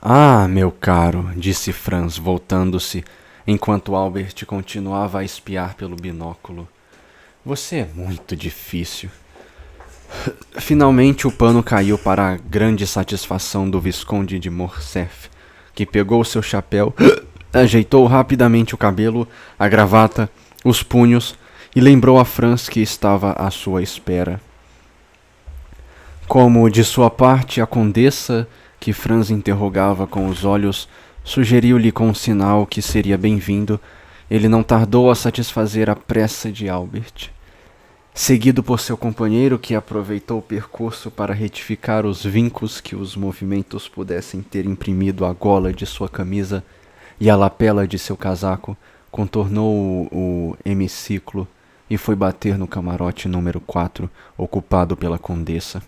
Ah, meu caro, disse Franz, voltando-se, enquanto Albert continuava a espiar pelo binóculo. Você é muito difícil. Finalmente o pano caiu para a grande satisfação do Visconde de Morcerf, que pegou seu chapéu, ajeitou rapidamente o cabelo, a gravata, os punhos e lembrou a Franz que estava à sua espera. Como de sua parte a condessa, que Franz interrogava com os olhos, sugeriu-lhe com um sinal que seria bem-vindo, ele não tardou a satisfazer a pressa de Albert. Seguido por seu companheiro, que aproveitou o percurso para retificar os vincos que os movimentos pudessem ter imprimido à gola de sua camisa e à lapela de seu casaco, contornou o hemiciclo e foi bater no camarote número 4, ocupado pela condessa.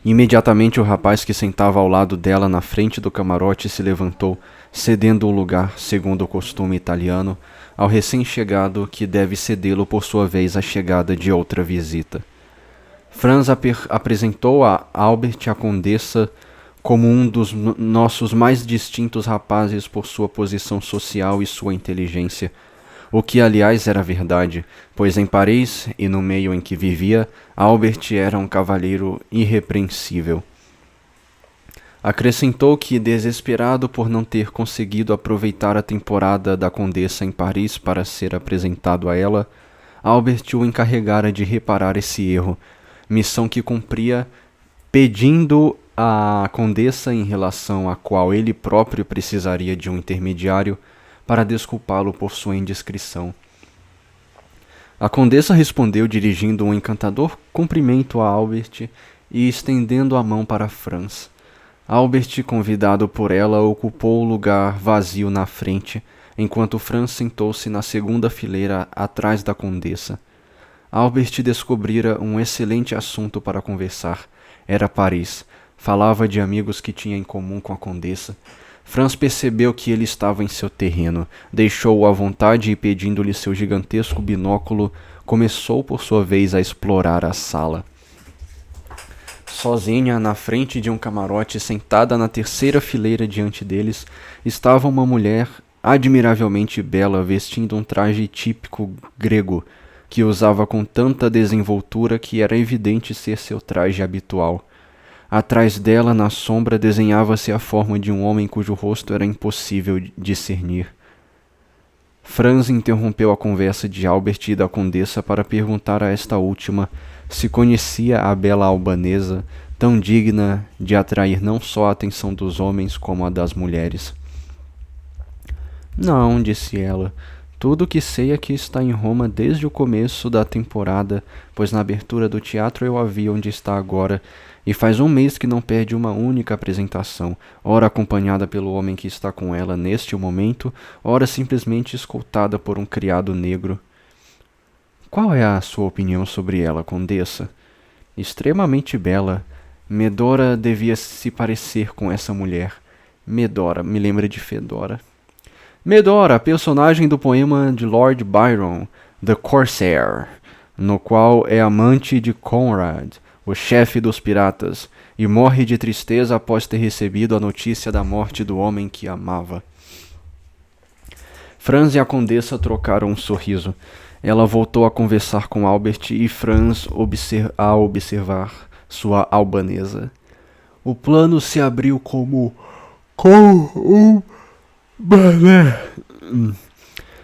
Imediatamente o rapaz que sentava ao lado dela na frente do camarote se levantou, cedendo o lugar, segundo o costume italiano, ao recém-chegado que deve cedê-lo por sua vez à chegada de outra visita. Franz apresentou a Albert a condessa como um dos nossos mais distintos rapazes por sua posição social e sua inteligência, o que aliás era verdade, pois em Paris e no meio em que vivia, Albert era um cavalheiro irrepreensível. Acrescentou que, desesperado por não ter conseguido aproveitar a temporada da condessa em Paris para ser apresentado a ela, Albert o encarregara de reparar esse erro, missão que cumpria pedindo à condessa em relação à qual ele próprio precisaria de um intermediário para desculpá-lo por sua indiscrição. A condessa respondeu dirigindo um encantador cumprimento a Albert e estendendo a mão para Franz. Albert, convidado por ela, ocupou o lugar vazio na frente, enquanto Franz sentou-se na segunda fileira atrás da condessa. Albert descobrira um excelente assunto para conversar. Era Paris. Falava de amigos que tinha em comum com a condessa. Franz percebeu que ele estava em seu terreno, deixou-o à vontade e, pedindo-lhe seu gigantesco binóculo, começou por sua vez a explorar a sala. Sozinha, na frente de um camarote, sentada na terceira fileira diante deles, estava uma mulher admiravelmente bela, vestindo um traje típico grego, que usava com tanta desenvoltura que era evidente ser seu traje habitual. Atrás dela, na sombra, desenhava-se a forma de um homem cujo rosto era impossível discernir. Franz interrompeu a conversa de Albert e da condessa para perguntar a esta última se conhecia a bela albanesa, tão digna de atrair não só a atenção dos homens como a das mulheres. Não, disse ela. Tudo o que sei é que está em Roma desde o começo da temporada, pois na abertura do teatro eu a vi onde está agora, e faz um mês que não perde uma única apresentação, ora acompanhada pelo homem que está com ela neste momento, ora simplesmente escoltada por um criado negro. Qual é a sua opinião sobre ela, condessa? Extremamente bela. Medora devia se parecer com essa mulher. Medora, me lembra de Fedora. Medora, personagem do poema de Lord Byron, The Corsair, no qual é amante de Conrad, o chefe dos piratas, e morre de tristeza após ter recebido a notícia da morte do homem que amava. Franz e a condessa trocaram um sorriso. Ela voltou a conversar com Albert e Franz a observar sua albanesa. O plano se abriu como um balé.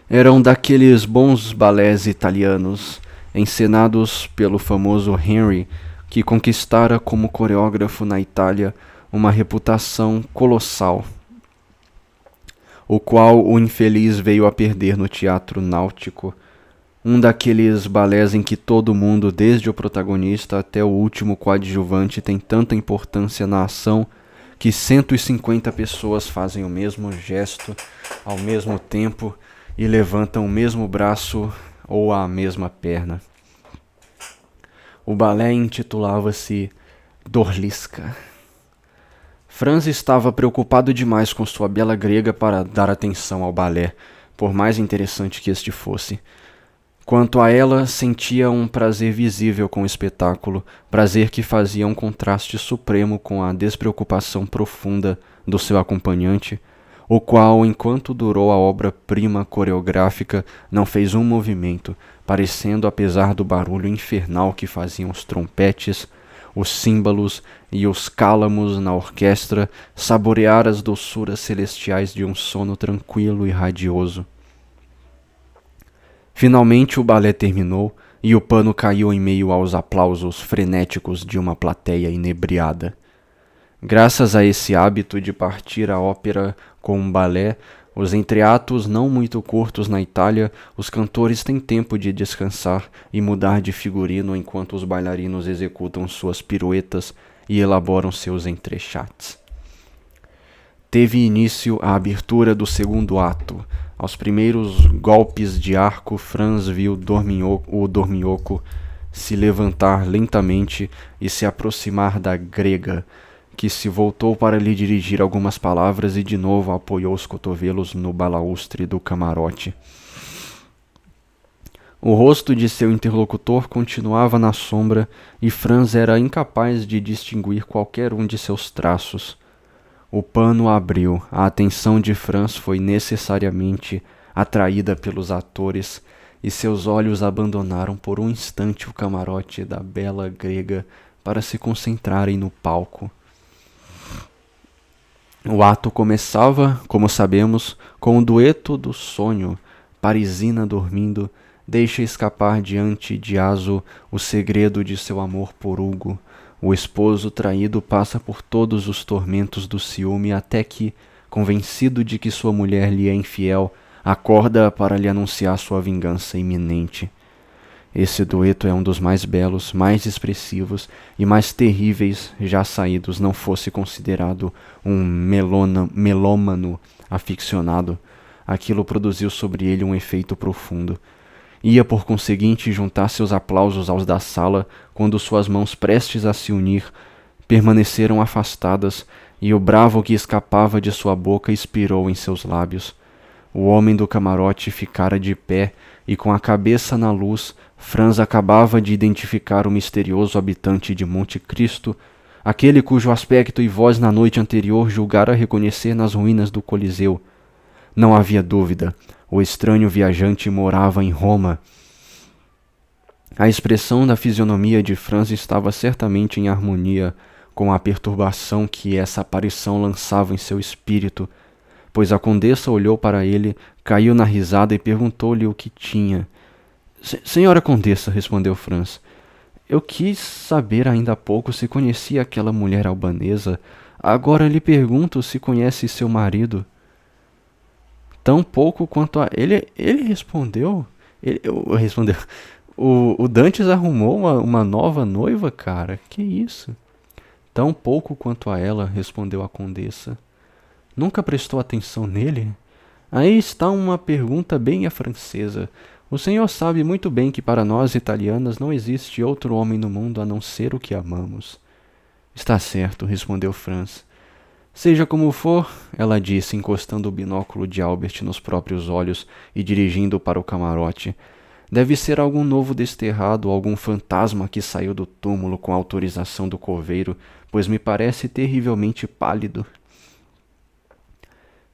Era um daqueles bons balés italianos, encenados pelo famoso Henry, que conquistara como coreógrafo na Itália uma reputação colossal, o qual o infeliz veio a perder no teatro náutico. Um daqueles balés em que todo mundo, desde o protagonista até o último coadjuvante, tem tanta importância na ação que 150 pessoas fazem o mesmo gesto ao mesmo tempo e levantam o mesmo braço ou a mesma perna. O balé intitulava-se Dorliska. Franz estava preocupado demais com sua bela grega para dar atenção ao balé, por mais interessante que este fosse. Quanto a ela, sentia um prazer visível com o espetáculo, prazer que fazia um contraste supremo com a despreocupação profunda do seu acompanhante, o qual, enquanto durou a obra-prima coreográfica, não fez um movimento, parecendo, apesar do barulho infernal que faziam os trompetes, os símbolos e os cálamos na orquestra, saborear as doçuras celestiais de um sono tranquilo e radioso. Finalmente o balé terminou e o pano caiu em meio aos aplausos frenéticos de uma plateia inebriada. Graças a esse hábito de partir a ópera com um balé, os entreatos não muito curtos na Itália, os cantores têm tempo de descansar e mudar de figurino enquanto os bailarinos executam suas piruetas e elaboram seus entrechats. Teve início a abertura do segundo ato. Aos primeiros golpes de arco, Franz viu o dorminhoco se levantar lentamente e se aproximar da grega, que se voltou para lhe dirigir algumas palavras e de novo apoiou os cotovelos no balaustre do camarote. O rosto de seu interlocutor continuava na sombra e Franz era incapaz de distinguir qualquer um de seus traços. O pano abriu, a atenção de Franz foi necessariamente atraída pelos atores e seus olhos abandonaram por um instante o camarote da bela grega para se concentrarem no palco. O ato começava, como sabemos, com o dueto do sonho. Parisina dormindo, deixa escapar diante de Aso o segredo de seu amor por Hugo. O esposo traído passa por todos os tormentos do ciúme até que, convencido de que sua mulher lhe é infiel, acorda para lhe anunciar sua vingança iminente. Esse dueto é um dos mais belos, mais expressivos e mais terríveis já saídos, não fosse considerado um melômano aficionado. Aquilo produziu sobre ele um efeito profundo. Ia, por conseguinte, juntar seus aplausos aos da sala, quando suas mãos prestes a se unir permaneceram afastadas e o bravo que escapava de sua boca expirou em seus lábios. O homem do camarote ficara de pé e, com a cabeça na luz, Franz acabava de identificar o misterioso habitante de Monte Cristo, aquele cujo aspecto e voz na noite anterior julgara reconhecer nas ruínas do Coliseu. Não havia dúvida. O estranho viajante morava em Roma. A expressão da fisionomia de Franz estava certamente em harmonia com a perturbação que essa aparição lançava em seu espírito, pois a condessa olhou para ele, caiu na risada e perguntou-lhe o que tinha. Senhora Condessa, respondeu Franz, eu quis saber ainda há pouco se conhecia aquela mulher albanesa. Agora lhe pergunto se conhece seu marido. Tão pouco quanto a... Ele respondeu? Respondeu. O Dantes arrumou uma nova noiva, cara? Que isso? Tão pouco quanto a ela, respondeu a condessa. Nunca prestou atenção nele? Aí está uma pergunta bem à francesa. O senhor sabe muito bem que para nós italianas não existe outro homem no mundo a não ser o que amamos. Está certo, respondeu Franz. Seja como for, ela disse, encostando o binóculo de Albert nos próprios olhos e dirigindo-o para o camarote. Deve ser algum novo desterrado ou algum fantasma que saiu do túmulo com autorização do coveiro, pois me parece terrivelmente pálido.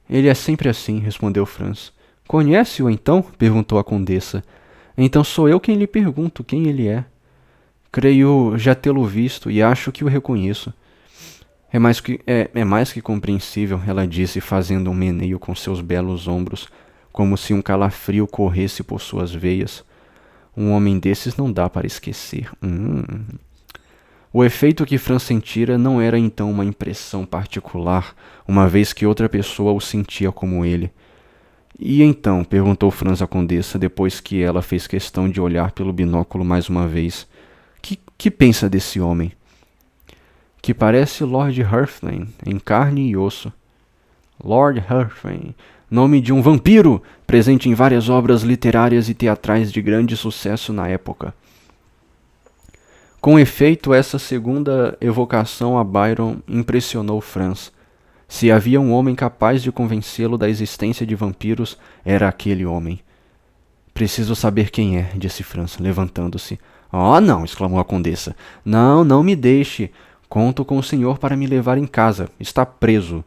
Ele é sempre assim, respondeu Franz. Conhece-o, então? Perguntou a condessa. Então sou eu quem lhe pergunto quem ele é. Creio já tê-lo visto e acho que o reconheço. É mais que compreensível, ela disse, fazendo um meneio com seus belos ombros, como se um calafrio corresse por suas veias. Um homem desses não dá para esquecer. O efeito que Franz sentira não era então uma impressão particular, uma vez que outra pessoa o sentia como ele. E então, perguntou Franz à condessa, depois que ela fez questão de olhar pelo binóculo mais uma vez, que pensa desse homem? Que parece Lord Ruthven, em carne e osso. Lord Ruthven, nome de um vampiro, presente em várias obras literárias e teatrais de grande sucesso na época. Com efeito, essa segunda evocação a Byron impressionou Franz. Se havia um homem capaz de convencê-lo da existência de vampiros, era aquele homem. Preciso saber quem é, disse Franz, levantando-se. Oh, não, exclamou a condessa. Não, não me deixe. Conto com o senhor para me levar em casa. Está preso.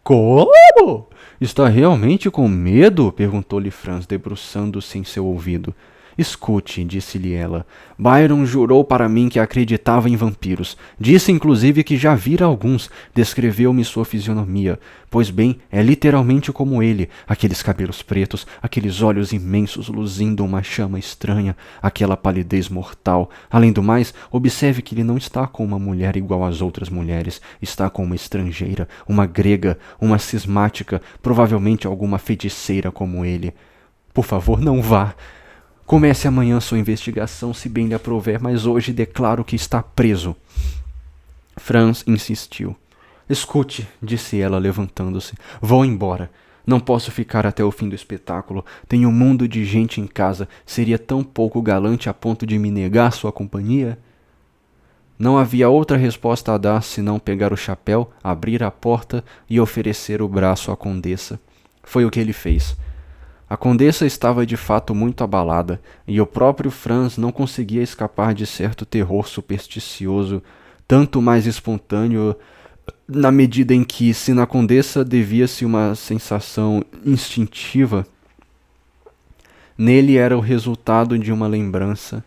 Como? Está realmente com medo? Perguntou-lhe Franz, debruçando-se em seu ouvido. Escute, disse-lhe ela. Byron jurou para mim que acreditava em vampiros. Disse inclusive que já vira alguns. Descreveu-me sua fisionomia. Pois bem, é literalmente como ele. Aqueles cabelos pretos, aqueles olhos imensos luzindo uma chama estranha, aquela palidez mortal. Além do mais, observe que ele não está com uma mulher igual às outras mulheres. Está com uma estrangeira, uma grega, uma cismática, provavelmente alguma feiticeira como ele. Por favor, não vá. Comece amanhã sua investigação, se bem lhe aprouver, mas hoje declaro que está preso. Franz insistiu. Escute, disse ela, levantando-se. Vou embora. Não posso ficar até o fim do espetáculo. Tenho um mundo de gente em casa. Seria tão pouco galante a ponto de me negar sua companhia? Não havia outra resposta a dar senão pegar o chapéu, abrir a porta e oferecer o braço à condessa. Foi o que ele fez. A condessa estava de fato muito abalada, e o próprio Franz não conseguia escapar de certo terror supersticioso, tanto mais espontâneo na medida em que, se na condessa devia-se uma sensação instintiva, nele era o resultado de uma lembrança.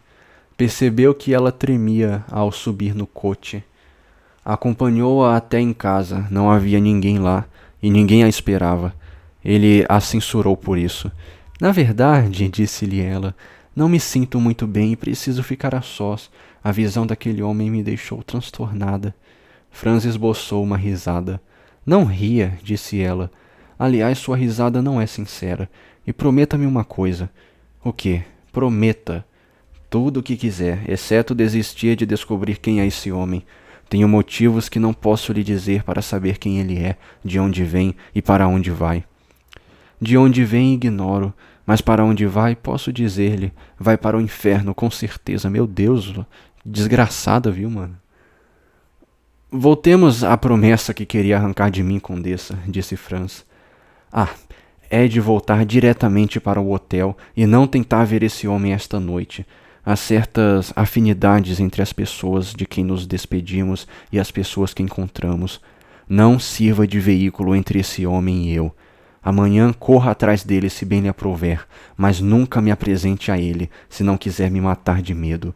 Percebeu que ela tremia ao subir no coche. Acompanhou-a até em casa, não havia ninguém lá, e ninguém a esperava. Ele a censurou por isso. Na verdade, disse-lhe ela, não me sinto muito bem e preciso ficar a sós. A visão daquele homem me deixou transtornada. Franz esboçou uma risada. Não ria, disse ela. Aliás, sua risada não é sincera. E prometa-me uma coisa. O quê? Prometa. Tudo o que quiser, exceto desistir de descobrir quem é esse homem. Tenho motivos que não posso lhe dizer para saber quem ele é, de onde vem e para onde vai. De onde vem ignoro, mas para onde vai posso dizer-lhe. Vai para o inferno, com certeza. Meu Deus, desgraçada, viu, mano? Voltemos à promessa que queria arrancar de mim, condessa, disse Franz. Ah, é de voltar diretamente para o hotel e não tentar ver esse homem esta noite. Há certas afinidades entre as pessoas de quem nos despedimos e as pessoas que encontramos. Não sirva de veículo entre esse homem e eu. Amanhã corra atrás dele se bem lhe aprouver, mas nunca me apresente a ele, se não quiser me matar de medo.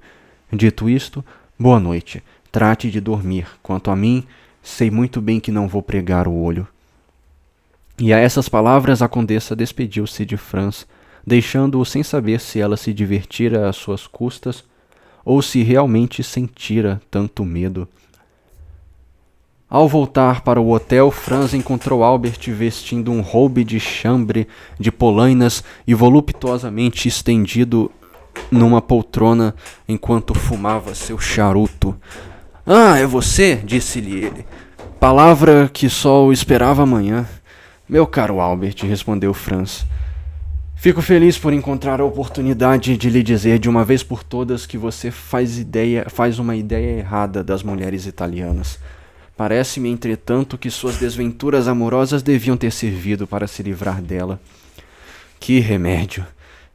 Dito isto, boa noite. Trate de dormir. Quanto a mim, sei muito bem que não vou pregar o olho. E a essas palavras a condessa despediu-se de Franz, deixando-o sem saber se ela se divertira às suas custas ou se realmente sentira tanto medo. Ao voltar para o hotel, Franz encontrou Albert vestindo um robe de chambre de polainas e voluptuosamente estendido numa poltrona enquanto fumava seu charuto. Ah, é você? Disse-lhe ele. Palavra que só o esperava amanhã. Meu caro Albert, respondeu Franz. Fico feliz por encontrar a oportunidade de lhe dizer de uma vez por todas que você faz uma ideia errada das mulheres italianas. Parece-me, entretanto, que suas desventuras amorosas deviam ter servido para se livrar dela. Que remédio!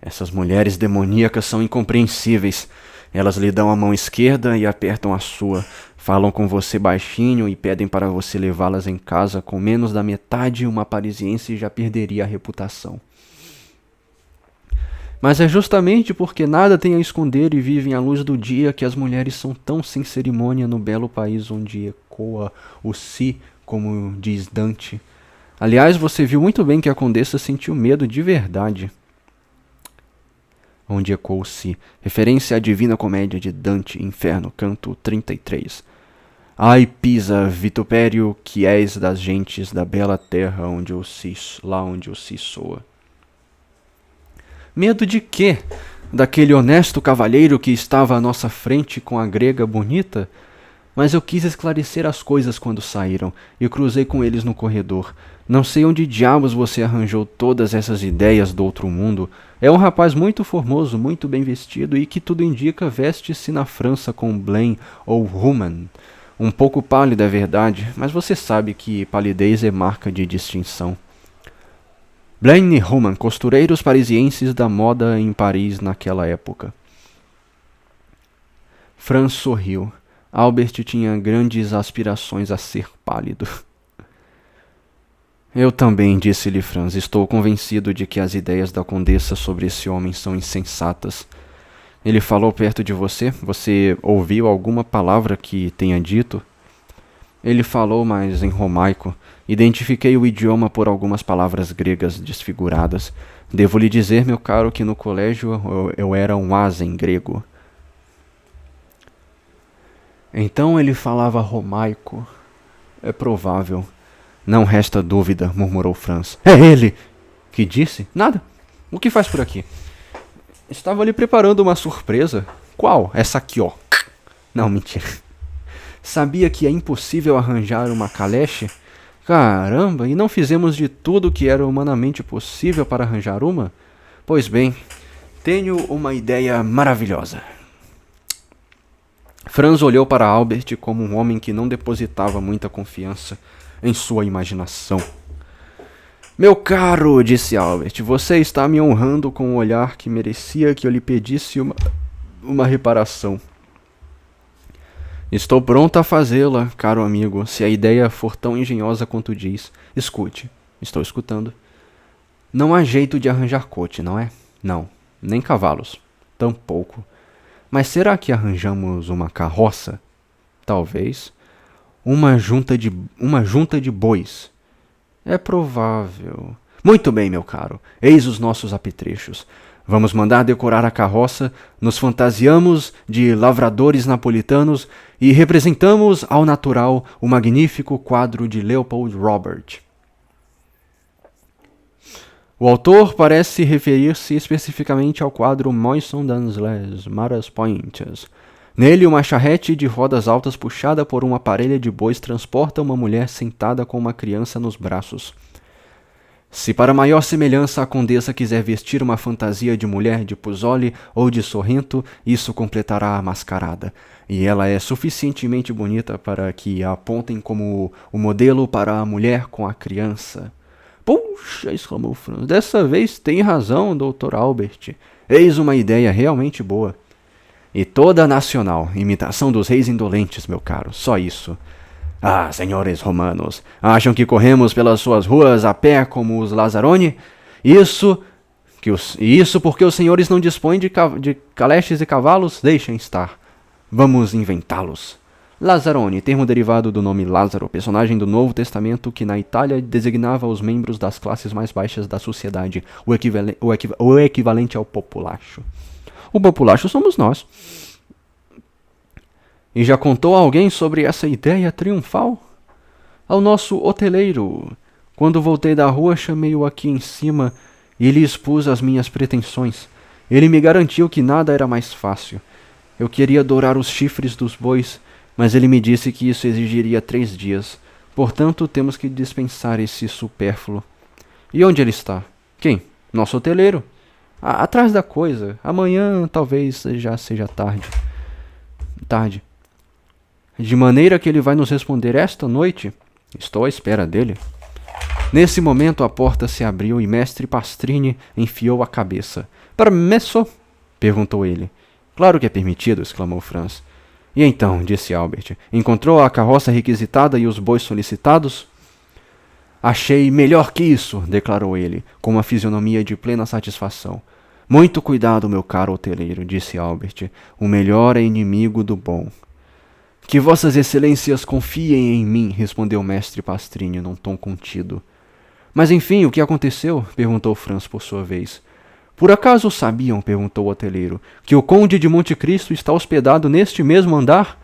Essas mulheres demoníacas são incompreensíveis. Elas lhe dão a mão esquerda e apertam a sua. Falam com você baixinho e pedem para você levá-las em casa. Com menos da metade, uma parisiense já perderia a reputação. Mas é justamente porque nada têm a esconder e vivem à luz do dia que as mulheres são tão sem cerimônia no belo país onde ecoa o si, como diz Dante. Aliás, você viu muito bem que a condessa sentiu medo de verdade. Onde ecoa o si. Referência à Divina Comédia de Dante, Inferno, canto 33. Ai, Pisa, vitupério que és das gentes da bela terra lá onde o si soa. Medo de quê? Daquele honesto cavalheiro que estava à nossa frente com a grega bonita? Mas eu quis esclarecer as coisas quando saíram, e cruzei com eles no corredor. Não sei onde diabos você arranjou todas essas ideias do outro mundo. É um rapaz muito formoso, muito bem vestido, e que tudo indica veste-se na França com Blaine ou Ruman. Um pouco pálido, é verdade, mas você sabe que palidez é marca de distinção. Blaine e Roman, costureiros parisienses da moda em Paris naquela época. Franz sorriu. Albert tinha grandes aspirações a ser pálido. Eu também, disse-lhe Franz, estou convencido de que as ideias da condessa sobre esse homem são insensatas. Ele falou perto de você? Você ouviu alguma palavra que tenha dito? Ele falou, mas em romaico. Identifiquei o idioma por algumas palavras gregas desfiguradas. Devo lhe dizer, meu caro, que no colégio eu era um asa em grego. Então ele falava romaico. É provável. Não resta dúvida, murmurou Franz. É ele! Que disse? Nada. O que faz por aqui? Estava lhe preparando uma surpresa. Qual? Essa aqui, ó. Não, mentira. Sabia que é impossível arranjar uma caleche? Caramba, e não fizemos de tudo que era humanamente possível para arranjar uma? Pois bem, tenho uma ideia maravilhosa. Franz olhou para Albert como um homem que não depositava muita confiança em sua imaginação. Meu caro, disse Albert, você está me honrando com um olhar que merecia que eu lhe pedisse uma reparação. Estou pronto a fazê-la, caro amigo, se a ideia for tão engenhosa quanto diz. Escute. Estou escutando. Não há jeito de arranjar coche, não é? Não. Nem cavalos. Tampouco. Mas será que arranjamos uma carroça? Talvez. Uma junta de bois. É provável. Muito bem, meu caro. Eis os nossos apetrechos. Vamos mandar decorar a carroça, nos fantasiamos de lavradores napolitanos e representamos ao natural o magnífico quadro de Leopold Robert. O autor parece referir-se especificamente ao quadro Moisson dans les Maras Pointes. Nele, uma charrete de rodas altas puxada por uma parelha de bois transporta uma mulher sentada com uma criança nos braços. Se para maior semelhança a condessa quiser vestir uma fantasia de mulher de Puzzoli ou de Sorrento, isso completará a mascarada. E ela é suficientemente bonita para que a apontem como o modelo para a mulher com a criança. Puxa, exclamou Franz, dessa vez tem razão, Dr. Albert. Eis uma ideia realmente boa. E toda nacional, imitação dos reis indolentes, meu caro, só isso. Ah, senhores romanos, acham que corremos pelas suas ruas a pé como os Lazzaroni? Isso porque os senhores não dispõem de caleches e cavalos? Deixem estar. Vamos inventá-los. Lazzaroni, termo derivado do nome Lázaro, personagem do Novo Testamento que na Itália designava os membros das classes mais baixas da sociedade, o equivalente ao populacho. O populacho somos nós. E já contou a alguém sobre essa ideia triunfal? Ao nosso hoteleiro. Quando voltei da rua, chamei-o aqui em cima e lhe expus as minhas pretensões. Ele me garantiu que nada era mais fácil. Eu queria dourar os chifres dos bois, mas ele me disse que isso exigiria 3 dias. Portanto, temos que dispensar esse supérfluo. E onde ele está? Quem? Nosso hoteleiro. Atrás da coisa. Amanhã talvez já seja tarde. De maneira que ele vai nos responder esta noite? Estou à espera dele. Nesse momento a porta se abriu e mestre Pastrini enfiou a cabeça. Permesso? Perguntou ele. Claro que é permitido, exclamou Franz. E então, disse Albert, encontrou a carroça requisitada e os bois solicitados? Achei melhor que isso, declarou ele, com uma fisionomia de plena satisfação. Muito cuidado, meu caro hoteleiro, disse Albert. O melhor é inimigo do bom. Que vossas excelências confiem em mim, respondeu o mestre Pastrini num tom contido. Mas enfim, o que aconteceu? Perguntou Franz por sua vez. Por acaso sabiam, perguntou o hoteleiro, que o conde de Monte Cristo está hospedado neste mesmo andar?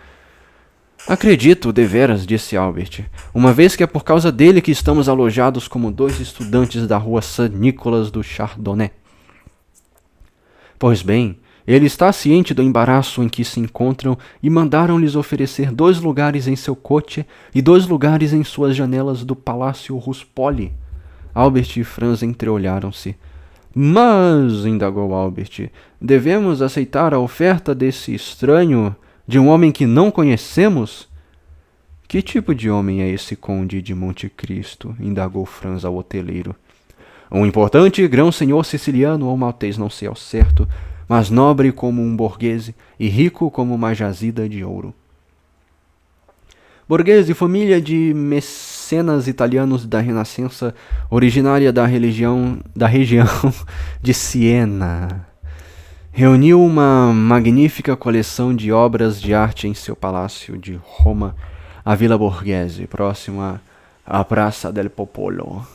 Acredito, deveras, disse Albert, uma vez que é por causa dele que estamos alojados como 2 estudantes da rua Saint-Nicolas do Chardonnay. Pois bem, ele está ciente do embaraço em que se encontram e mandaram-lhes oferecer 2 lugares em seu coche e 2 lugares em suas janelas do Palácio Ruspoli. Albert e Franz entreolharam-se. Mas, indagou Albert, devemos aceitar a oferta desse estranho, de um homem que não conhecemos? Que tipo de homem é esse conde de Monte Cristo? Indagou Franz ao hoteleiro. Um importante grão-senhor siciliano ou maltês, não sei ao certo, mas nobre como um borghese e rico como uma jazida de ouro. Borghese, família de mecenas italianos da Renascença, originária da região de Siena. Reuniu uma magnífica coleção de obras de arte em seu palácio de Roma, a Villa Borghese, próxima à Praça del Popolo.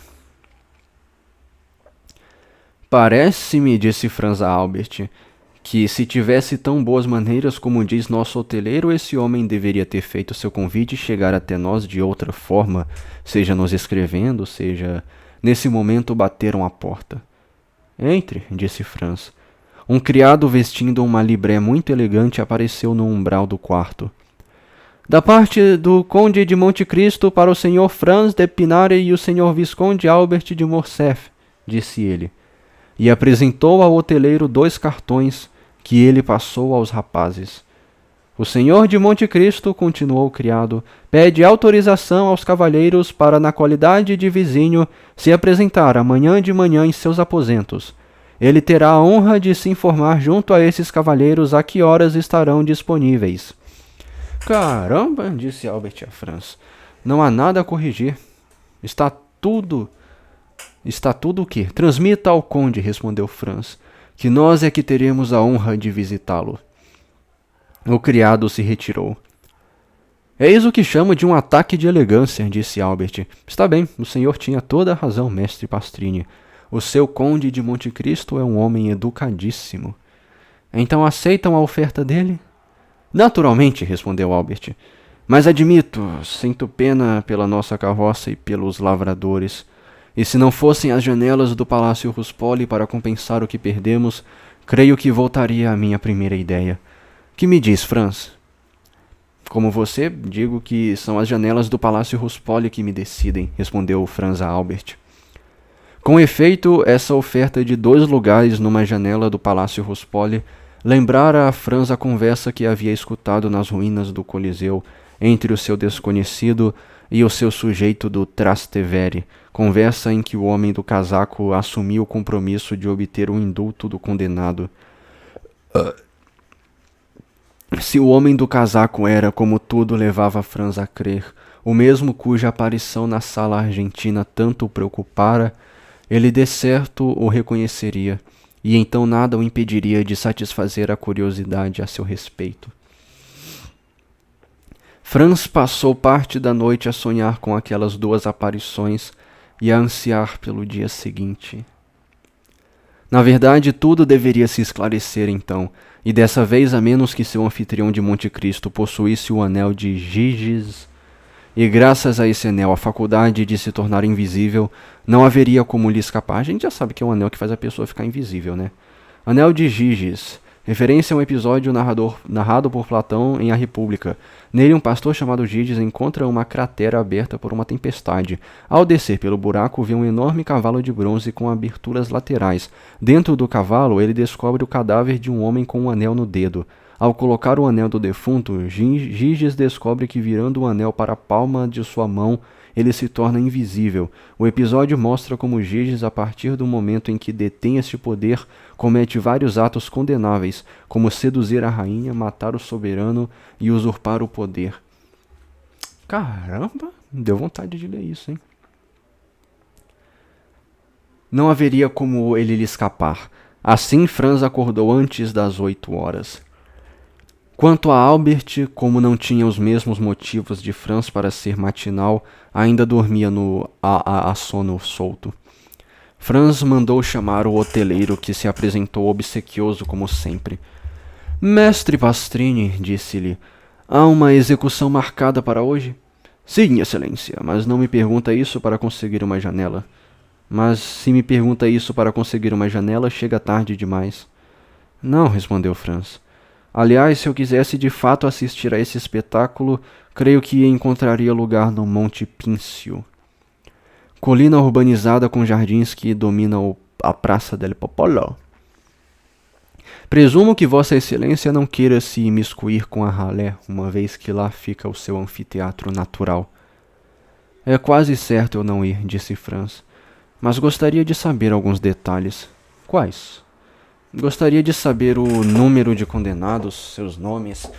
Parece-me, disse Franz a Albert, que se tivesse tão boas maneiras como diz nosso hoteleiro, esse homem deveria ter feito seu convite e chegar até nós de outra forma, seja nos escrevendo, seja nesse momento bateram à porta. Entre, disse Franz. Um criado vestindo uma libré muito elegante apareceu no umbral do quarto. Da parte do conde de Monte Cristo para o senhor Franz de Pinare e o senhor Visconde Albert de Morcerf, disse ele, e apresentou ao hoteleiro 2 cartões que ele passou aos rapazes. O senhor de Monte Cristo, continuou o criado, pede autorização aos cavalheiros para, na qualidade de vizinho, se apresentar amanhã de manhã em seus aposentos. Ele terá a honra de se informar junto a esses cavalheiros a que horas estarão disponíveis. Caramba, disse Albert a Franz. Não há nada a corrigir. Está tudo o quê? Transmita ao conde, respondeu Franz, que nós é que teremos a honra de visitá-lo. O criado se retirou. Eis o que chamo de um ataque de elegância, disse Albert. Está bem, o senhor tinha toda a razão, mestre Pastrini. O seu conde de Monte Cristo é um homem educadíssimo. Então aceitam a oferta dele? Naturalmente, respondeu Albert. Mas admito, sinto pena pela nossa carroça e pelos lavradores. E se não fossem as janelas do Palácio Ruspoli para compensar o que perdemos, creio que voltaria à minha primeira ideia. Que me diz, Franz? Como você, digo que são as janelas do Palácio Ruspoli que me decidem, respondeu Franz a Albert. Com efeito, essa oferta de 2 lugares numa janela do Palácio Ruspoli lembrara a Franz a conversa que havia escutado nas ruínas do Coliseu entre o seu desconhecido e o seu sujeito do Trastevere, conversa em que o homem do casaco assumiu o compromisso de obter o indulto do condenado. Se o homem do casaco era, como tudo levava Franz a crer, o mesmo cuja aparição na sala argentina tanto o preocupara, ele de certo o reconheceria, e então nada o impediria de satisfazer a curiosidade a seu respeito. Franz passou parte da noite a sonhar com aquelas 2 aparições e a ansiar pelo dia seguinte. Na verdade, tudo deveria se esclarecer então, e dessa vez, a menos que seu anfitrião de Monte Cristo possuísse o anel de Giges, e graças a esse anel a faculdade de se tornar invisível, não haveria como lhe escapar. A gente já sabe que é um anel que faz a pessoa ficar invisível, né? Anel de Giges, referência a um episódio narrado por Platão em A República. Nele, um pastor chamado Giges encontra uma cratera aberta por uma tempestade. Ao descer pelo buraco, vê um enorme cavalo de bronze com aberturas laterais. Dentro do cavalo, ele descobre o cadáver de um homem com um anel no dedo. Ao colocar o anel do defunto, Giges descobre que, virando o anel para a palma de sua mão, ele se torna invisível. O episódio mostra como Giges, a partir do momento em que detém este poder, comete vários atos condenáveis, como seduzir a rainha, matar o soberano e usurpar o poder. Caramba, deu vontade de ler isso, hein? Não haveria como ele lhe escapar. Assim, Franz acordou antes das 8 horas. Quanto a Albert, como não tinha os mesmos motivos de Franz para ser matinal, ainda dormia a sono solto. Franz mandou chamar o hoteleiro, que se apresentou obsequioso como sempre. Mestre Pastrini, disse-lhe, há uma execução marcada para hoje? Sim, excelência, mas não me pergunta isso para conseguir uma janela. Mas se me pergunta isso para conseguir uma janela, chega tarde demais. Não, respondeu Franz. Aliás, se eu quisesse de fato assistir a esse espetáculo, creio que encontraria lugar no Monte Pincio, colina urbanizada com jardins que dominam a Praça del Popolo. Presumo que Vossa Excelência não queira se imiscuir com a ralé, uma vez que lá fica o seu anfiteatro natural. É quase certo eu não ir, disse Franz. mas gostaria de saber alguns detalhes. Quais? Gostaria de saber o número de condenados, seus nomes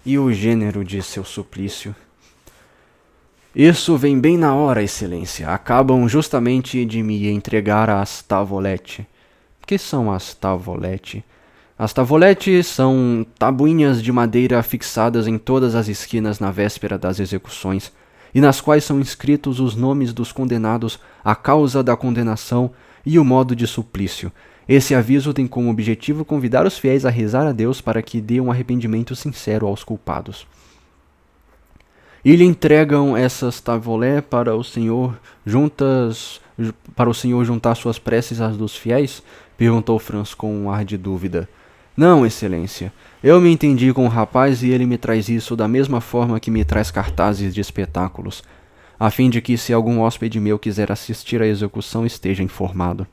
e o gênero de seu suplício. Isso vem bem na hora, Excelência. Acabam justamente de me entregar as tavolete. Que são as tavolete? As tavolete são tabuinhas de madeira fixadas em todas as esquinas na véspera das execuções, e nas quais são inscritos os nomes dos condenados, a causa da condenação e o modo de suplício. Esse aviso tem como objetivo convidar os fiéis a rezar a Deus para que dê um arrependimento sincero aos culpados. E lhe entregam essas tavolé para o Senhor juntar suas preces às dos fiéis? Perguntou Franz com um ar de dúvida. Não, Excelência. Eu me entendi com o rapaz e ele me traz isso da mesma forma que me traz cartazes de espetáculos, a fim de que se algum hóspede meu quiser assistir à execução esteja informado.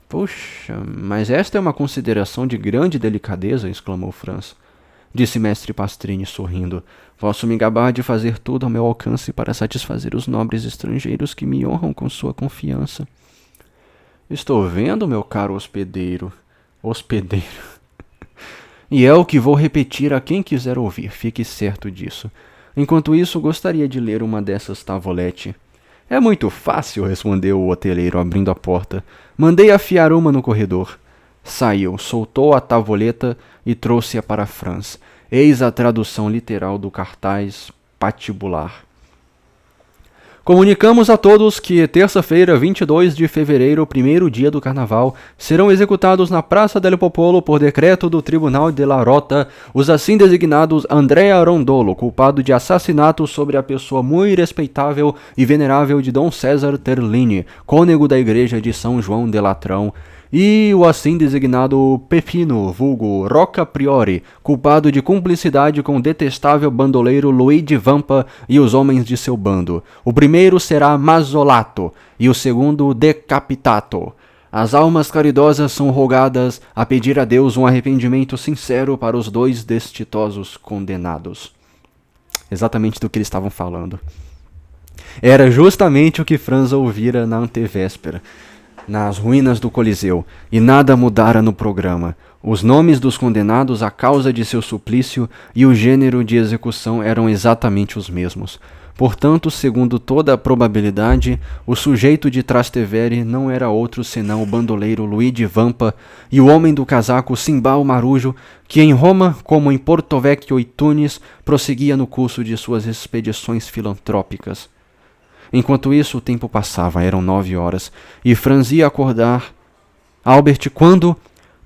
Puxa, mas esta é uma consideração de grande delicadeza, exclamou Franz. Disse mestre Pastrini, sorrindo. Posso me gabar de fazer tudo ao meu alcance para satisfazer os nobres estrangeiros que me honram com sua confiança. Estou vendo, meu caro hospedeiro. E é o que vou repetir a quem quiser ouvir, fique certo disso. Enquanto isso, gostaria de ler uma dessas tavolete. É muito fácil, respondeu o hoteleiro, abrindo a porta. Mandei afiar uma no corredor. Saiu, soltou a tavoleta e trouxe-a para Franz. Eis a tradução literal do cartaz patibular. Comunicamos a todos que terça-feira, 22 de fevereiro, primeiro dia do carnaval, serão executados na Praça del Popolo por decreto do Tribunal de la Rota os assim designados Andrea Rondolo, culpado de assassinato sobre a pessoa muito respeitável e venerável de Dom César Terlini, cônego da igreja de São João de Latrão, e o assim designado Pepino, vulgo Rocca Priori, culpado de cumplicidade com o detestável bandoleiro Luigi Vampa e os homens de seu bando. O primeiro será Mazzolato e o segundo Decapitato. As almas caridosas são rogadas a pedir a Deus um arrependimento sincero para os dois destituosos condenados. Exatamente do que eles estavam falando. Era justamente o que Franz ouvira na antevéspera, nas ruínas do Coliseu, e nada mudara no programa. Os nomes dos condenados, a causa de seu suplício e o gênero de execução eram exatamente os mesmos. Portanto, segundo toda a probabilidade, o sujeito de Trastevere não era outro senão o bandoleiro Luigi Vampa e o homem do casaco Simbal Marujo, que em Roma, como em Porto Vecchio e Tunis, prosseguia no curso de suas expedições filantrópicas. Enquanto isso, o tempo passava, eram 9 horas, e Franz ia acordar Albert quando,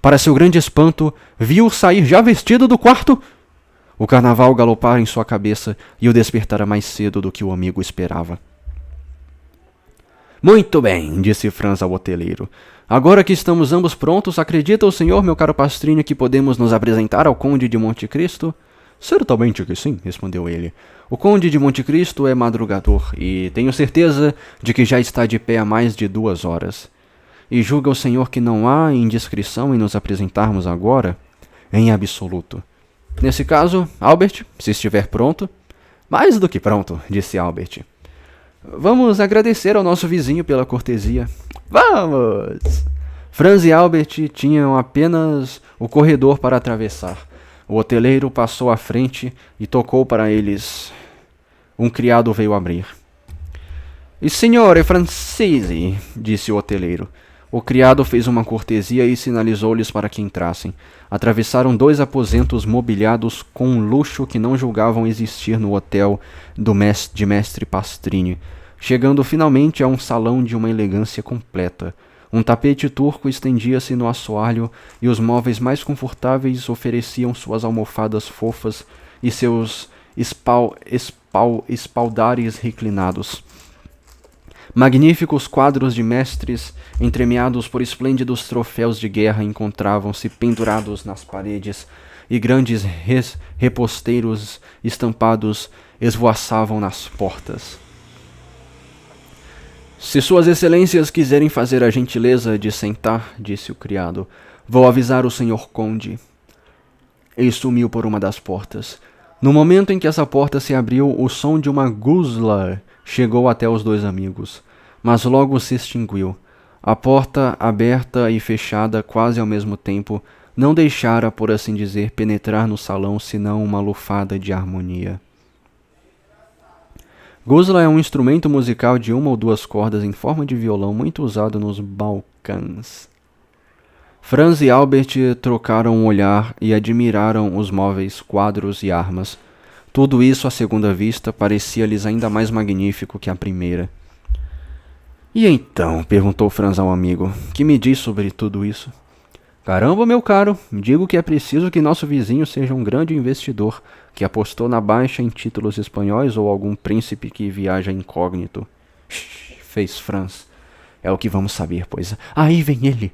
para seu grande espanto, viu sair já vestido do quarto. O carnaval galopara em sua cabeça e o despertara mais cedo do que o amigo esperava. Muito bem, disse Franz ao hoteleiro. Agora que estamos ambos prontos, acredita o senhor, meu caro Pastrini, que podemos nos apresentar ao Conde de Monte Cristo? Certamente que sim, respondeu ele. O Conde de Monte Cristo é madrugador, e tenho certeza de que já está de pé há mais de 2 horas. E julga o senhor que não há indiscrição em nos apresentarmos agora? Em absoluto. Nesse caso, Albert, se estiver pronto... Mais do que pronto, disse Albert. Vamos agradecer ao nosso vizinho pela cortesia. Vamos! Franz e Albert tinham apenas o corredor para atravessar. O hoteleiro passou à frente e tocou para eles. Um criado veio abrir. "Il signore francesi", disse o hoteleiro. O criado fez uma cortesia e sinalizou-lhes para que entrassem. Atravessaram 2 aposentos mobiliados com um luxo que não julgavam existir no hotel de mestre Pastrini, chegando finalmente a um salão de uma elegância completa. Um tapete turco estendia-se no assoalho e os móveis mais confortáveis ofereciam suas almofadas fofas e seus espaldares reclinados. Magníficos quadros de mestres, entremeados por esplêndidos troféus de guerra, encontravam-se pendurados nas paredes, e grandes reposteiros estampados esvoaçavam nas portas. "Se suas excelências quiserem fazer a gentileza de sentar", disse o criado, "vou avisar o senhor conde." E sumiu por uma das portas. No momento em que essa porta se abriu, o som de uma guzla chegou até os 2 amigos, mas logo se extinguiu. A porta, aberta e fechada quase ao mesmo tempo, não deixara, por assim dizer, penetrar no salão senão uma lufada de harmonia. Guzla é um instrumento musical de uma ou duas cordas em forma de violão muito usado nos Balcãs. Franz e Albert trocaram um olhar e admiraram os móveis, quadros e armas. Tudo isso, à segunda vista, parecia-lhes ainda mais magnífico que a primeira. E então, perguntou Franz ao amigo, que me diz sobre tudo isso? Caramba, meu caro, digo que é preciso que nosso vizinho seja um grande investidor, que apostou na baixa em títulos espanhóis ou algum príncipe que viaja incógnito. Shhh, fez Franz. É o que vamos saber, pois. Aí vem ele.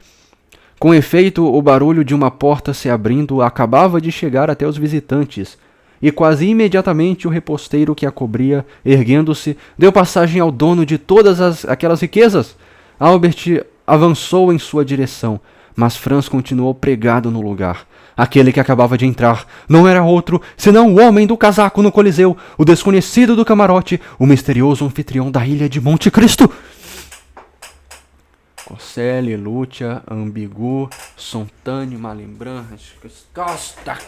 Com efeito, o barulho de uma porta se abrindo acabava de chegar até os visitantes, e quase imediatamente o reposteiro que a cobria, erguendo-se, deu passagem ao dono de todas aquelas riquezas. Albert avançou em sua direção, mas Franz continuou pregado no lugar. Aquele que acabava de entrar não era outro senão o homem do casaco no Coliseu, o desconhecido do camarote, o misterioso anfitrião da ilha de Monte Cristo. Coselli, Lúcia, Ambigu, Sontani, Malembran, Costa,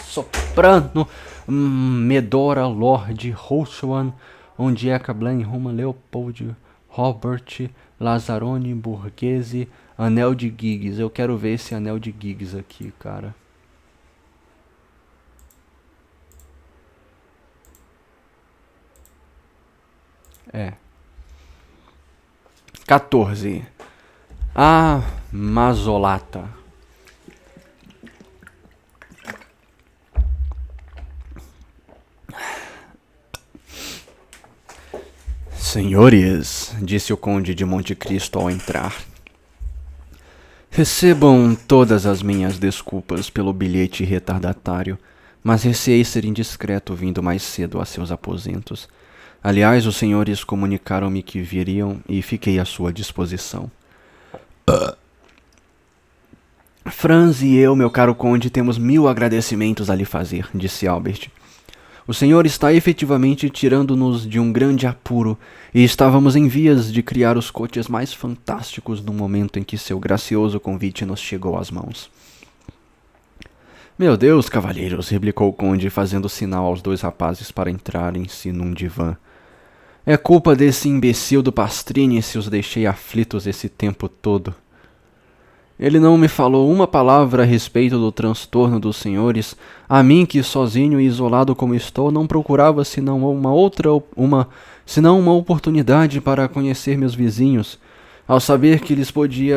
Soprano, Medora, Lorde, Rochwan, Ondieca, Blaine, Roma, Leopold, Robert, Lazzaroni, Borghese, Anel de Giggs. Eu quero ver esse Anel de Giggs aqui, cara. É. 14. A Mazolata. Senhores, disse o conde de Monte Cristo ao entrar, recebam todas as minhas desculpas pelo bilhete retardatário, mas receei ser indiscreto vindo mais cedo a seus aposentos. Aliás, os senhores comunicaram-me que viriam e fiquei à sua disposição. Franz e eu, meu caro conde, temos 1000 agradecimentos a lhe fazer, disse Albert. O senhor está efetivamente tirando-nos de um grande apuro, e estávamos em vias de criar os coches mais fantásticos no momento em que seu gracioso convite nos chegou às mãos. Meu Deus, cavalheiros, replicou o conde, fazendo sinal aos 2 rapazes para entrarem-se num divã. É culpa desse imbecil do Pastrini se os deixei aflitos esse tempo todo. Ele não me falou uma palavra a respeito do transtorno dos senhores, a mim que, sozinho e isolado como estou, não procurava senão uma oportunidade para conhecer meus vizinhos. Ao saber que lhes podia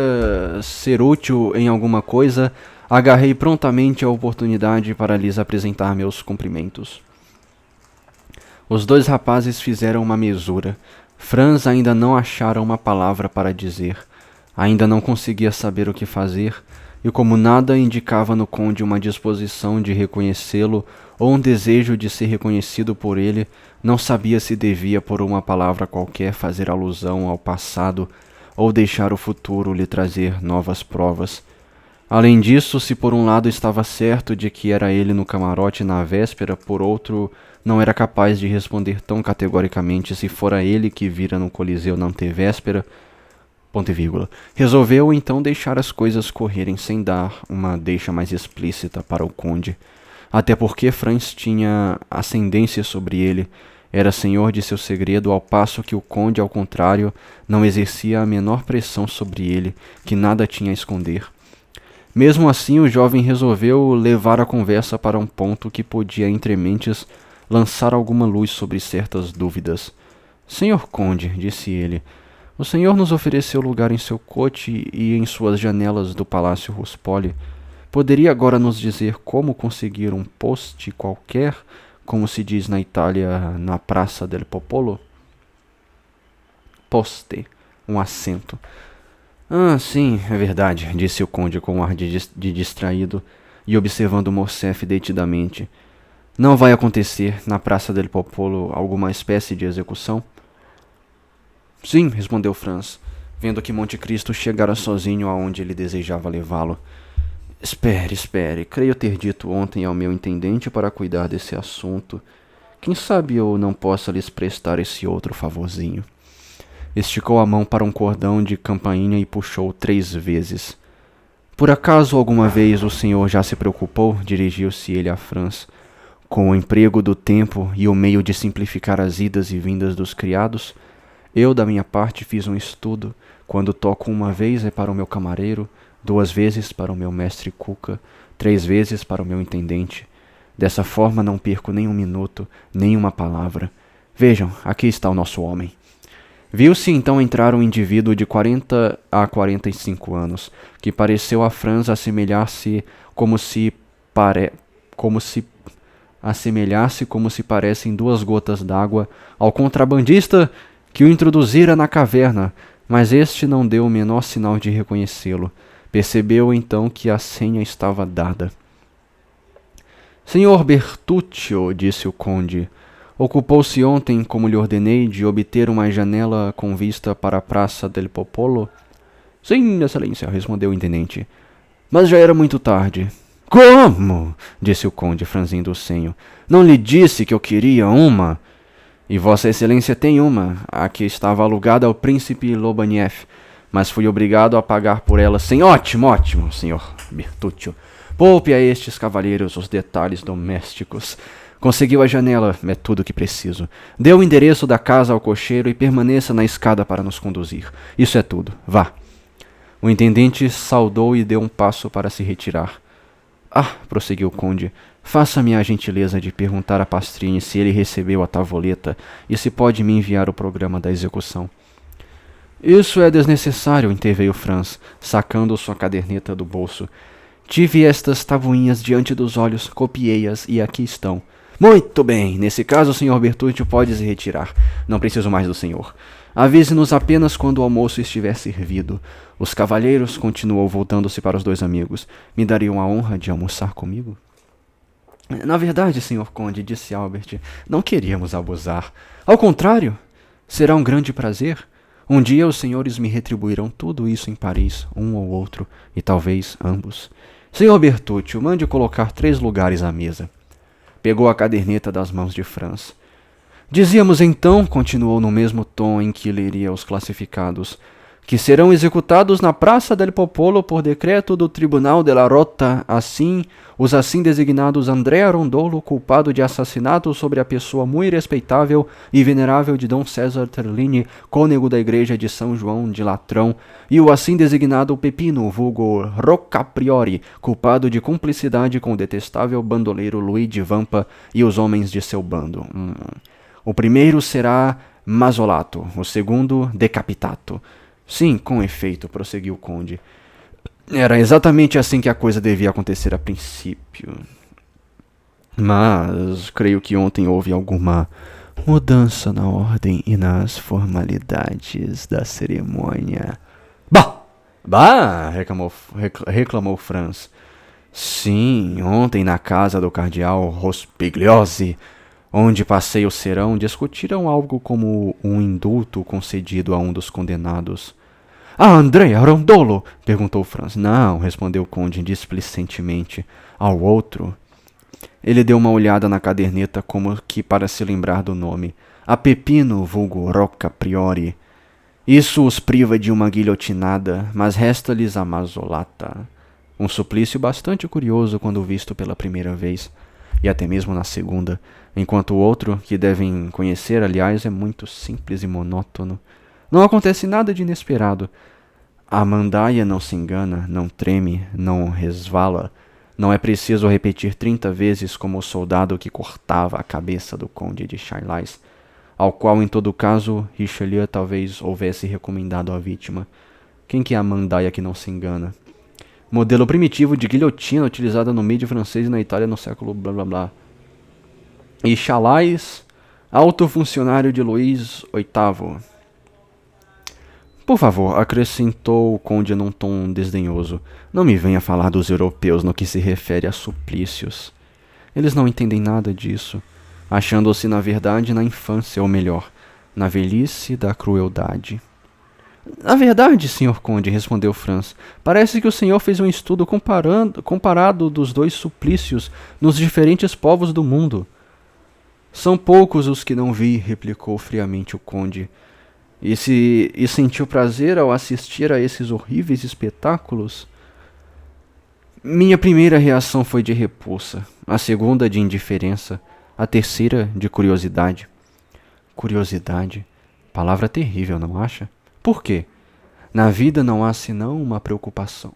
ser útil em alguma coisa, agarrei prontamente a oportunidade para lhes apresentar meus cumprimentos. Os 2 rapazes fizeram uma mesura. Franz ainda não achara uma palavra para dizer. Ainda não conseguia saber o que fazer, e como nada indicava no conde uma disposição de reconhecê-lo ou um desejo de ser reconhecido por ele, não sabia se devia por uma palavra qualquer fazer alusão ao passado ou deixar o futuro lhe trazer novas provas. Além disso, se por um lado estava certo de que era ele no camarote na véspera, por outro, não era capaz de responder tão categoricamente se fora ele que vira no Coliseu na antevéspera. Resolveu então deixar as coisas correrem sem dar uma deixa mais explícita para o conde, até porque Franz tinha ascendência sobre ele, era senhor de seu segredo, ao passo que o conde, ao contrário, não exercia a menor pressão sobre ele, que nada tinha a esconder. Mesmo assim, o jovem resolveu levar a conversa para um ponto que podia, entre mentes, lançar alguma luz sobre certas dúvidas. Senhor conde, disse ele, o senhor nos ofereceu lugar em seu coche e em suas janelas do Palácio Ruspoli. Poderia agora nos dizer como conseguir um poste qualquer, como se diz na Itália, na Praça del Popolo? Poste, um assento. Ah, sim, é verdade, disse o conde com um ar de distraído e observando Morcerf detidamente. Não vai acontecer, na Praça del Popolo, alguma espécie de execução? Sim, respondeu Franz, vendo que Monte Cristo chegara sozinho aonde ele desejava levá-lo. Espere, creio ter dito ontem ao meu intendente para cuidar desse assunto. Quem sabe eu não possa lhes prestar esse outro favorzinho. Esticou a mão para um cordão de campainha e puxou 3 vezes. Por acaso alguma vez o senhor já se preocupou, dirigiu-se ele a Franz, com o emprego do tempo e o meio de simplificar as idas e vindas dos criados? Eu, da minha parte, fiz um estudo. Quando toco 1 vez é para o meu camareiro, 2 vezes para o meu mestre Cuca, 3 vezes para o meu intendente. Dessa forma não perco nem 1 minuto, nem uma palavra. Vejam, aqui está o nosso homem. Viu-se então entrar um indivíduo de 40 a 45 anos, que pareceu a Franz assemelhar-se como se parecem 2 gotas d'água ao contrabandista que o introduzira na caverna, mas este não deu o menor sinal de reconhecê-lo. Percebeu então que a senha estava dada. Senhor Bertuccio, disse o conde, ocupou-se ontem, como lhe ordenei, de obter uma janela com vista para a Praça del Popolo? Sim, excelência, respondeu o intendente. Mas já era muito tarde. Como? Disse o conde, franzindo o senho. Não lhe disse que eu queria uma? E vossa excelência tem uma, a que estava alugada ao príncipe Lobaniev, mas fui obrigado a pagar por ela sem... Ótimo, senhor Bertuccio. Poupe a estes cavalheiros os detalhes domésticos. Conseguiu a janela, é tudo o que preciso. Dê o endereço da casa ao cocheiro e permaneça na escada para nos conduzir. Isso é tudo. Vá. O intendente saudou e deu um passo para se retirar. Ah, prosseguiu o conde, faça-me a gentileza de perguntar a Pastrini se ele recebeu a tavoleta e se pode me enviar o programa da execução. Isso é desnecessário, interveio Franz, sacando sua caderneta do bolso. Tive estas tabuinhas diante dos olhos, copiei-as e aqui estão. Muito bem, nesse caso o Sr. Bertuccio pode se retirar. Não preciso mais do senhor. Avise-nos apenas quando o almoço estiver servido. Os cavalheiros, continuou voltando-se para os 2 amigos, me dariam a honra de almoçar comigo? Na verdade, Sr. Conde, disse Albert, não queríamos abusar. Ao contrário, será um grande prazer. Um dia os senhores me retribuirão tudo isso em Paris, um ou outro, e talvez ambos. Sr. Bertuccio, mande colocar 3 lugares à mesa. Pegou a caderneta das mãos de Franz. Dizíamos então, continuou no mesmo tom em que leria os classificados, que serão executados na Praça del Popolo por decreto do Tribunal della Rota, os assim designados Andrea Rondolo, culpado de assassinato sobre a pessoa muito respeitável e venerável de Dom César Terlini, cônego da igreja de São João de Latrão, e o assim designado Pepino, vulgo Roccapriori, culpado de cumplicidade com o detestável bandoleiro Luigi Vampa e os homens de seu bando. O primeiro será Mazzolato, o segundo Decapitato. Sim, com efeito, prosseguiu o conde. Era exatamente assim que a coisa devia acontecer a princípio. Mas creio que ontem houve alguma mudança na ordem e nas formalidades da cerimônia. Bah! Reclamou Franz. Sim, ontem na casa do cardeal Rospigliosi, onde passei o serão, discutiram algo como um indulto concedido a um dos condenados. Andrea Rondolo? Perguntou Franz. Não, respondeu o conde displicentemente. Ao outro. Ele deu uma olhada na caderneta como que para se lembrar do nome. A Pepino, vulgo Roccapriori. Isso os priva de uma guilhotinada, mas resta-lhes a Mazzolata. Um suplício bastante curioso quando visto pela primeira vez, e até mesmo na segunda, enquanto o outro, que devem conhecer, aliás, é muito simples e monótono. Não acontece nada de inesperado. A mandaia não se engana, não treme, não resvala. Não é preciso repetir 30 vezes como o soldado que cortava a cabeça do conde de Charlais, ao qual, em todo caso, Richelieu talvez houvesse recomendado à vítima. Quem que é a mandaia que não se engana? Modelo primitivo de guilhotina utilizada no mídio francês e na Itália no século blá blá blá. E Chalais, alto funcionário de Luís VIII. Por favor, acrescentou o conde num tom desdenhoso, não me venha falar dos europeus no que se refere a suplícios. Eles não entendem nada disso, achando-se na verdade na infância, ou melhor, na velhice da crueldade. Na verdade, senhor conde, respondeu Franz, parece que o senhor fez um estudo comparado dos 2 suplícios nos diferentes povos do mundo. São poucos os que não vi, replicou friamente o conde. E sentiu prazer ao assistir a esses horríveis espetáculos? Minha primeira reação foi de repulsa, a segunda de indiferença, a terceira de curiosidade. Curiosidade? Palavra terrível, não acha? Por quê? Na vida não há senão uma preocupação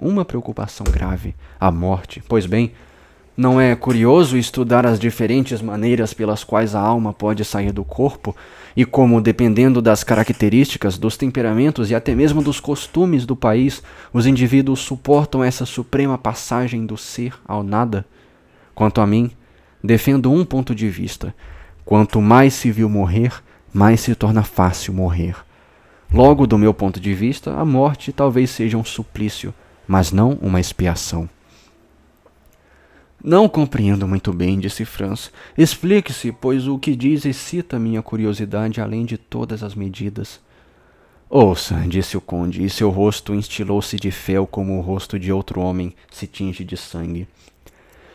grave, a morte. Pois bem, não é curioso estudar as diferentes maneiras pelas quais a alma pode sair do corpo e como, dependendo das características, dos temperamentos e até mesmo dos costumes do país, os indivíduos suportam essa suprema passagem do ser ao nada? Quanto a mim, defendo um ponto de vista. Quanto mais se viu morrer, mais se torna fácil morrer. Logo, do meu ponto de vista, a morte talvez seja um suplício, mas não uma expiação. Não compreendo muito bem, disse Franz. Explique-se, pois o que diz excita minha curiosidade além de todas as medidas. Ouça, disse o conde, e seu rosto instilou-se de fel como o rosto de outro homem se tinge de sangue.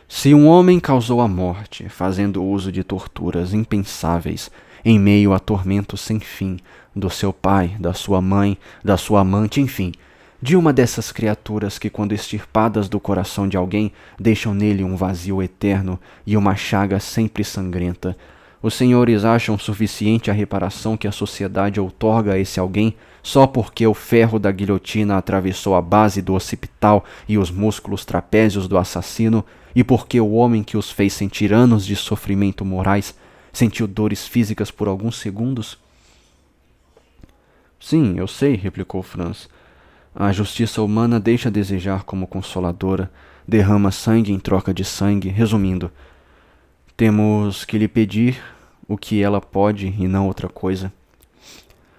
Se um homem causou a morte, fazendo uso de torturas impensáveis, em meio a tormentos sem fim, do seu pai, da sua mãe, da sua amante, enfim, de uma dessas criaturas que, quando extirpadas do coração de alguém, deixam nele um vazio eterno e uma chaga sempre sangrenta, os senhores acham suficiente a reparação que a sociedade outorga a esse alguém só porque o ferro da guilhotina atravessou a base do occipital e os músculos trapézios do assassino, e porque o homem que os fez sentir anos de sofrimento morais sentiu dores físicas por alguns segundos? Sim, eu sei, replicou Franz. A justiça humana deixa a desejar como consoladora, derrama sangue em troca de sangue. Resumindo, temos que lhe pedir o que ela pode e não outra coisa.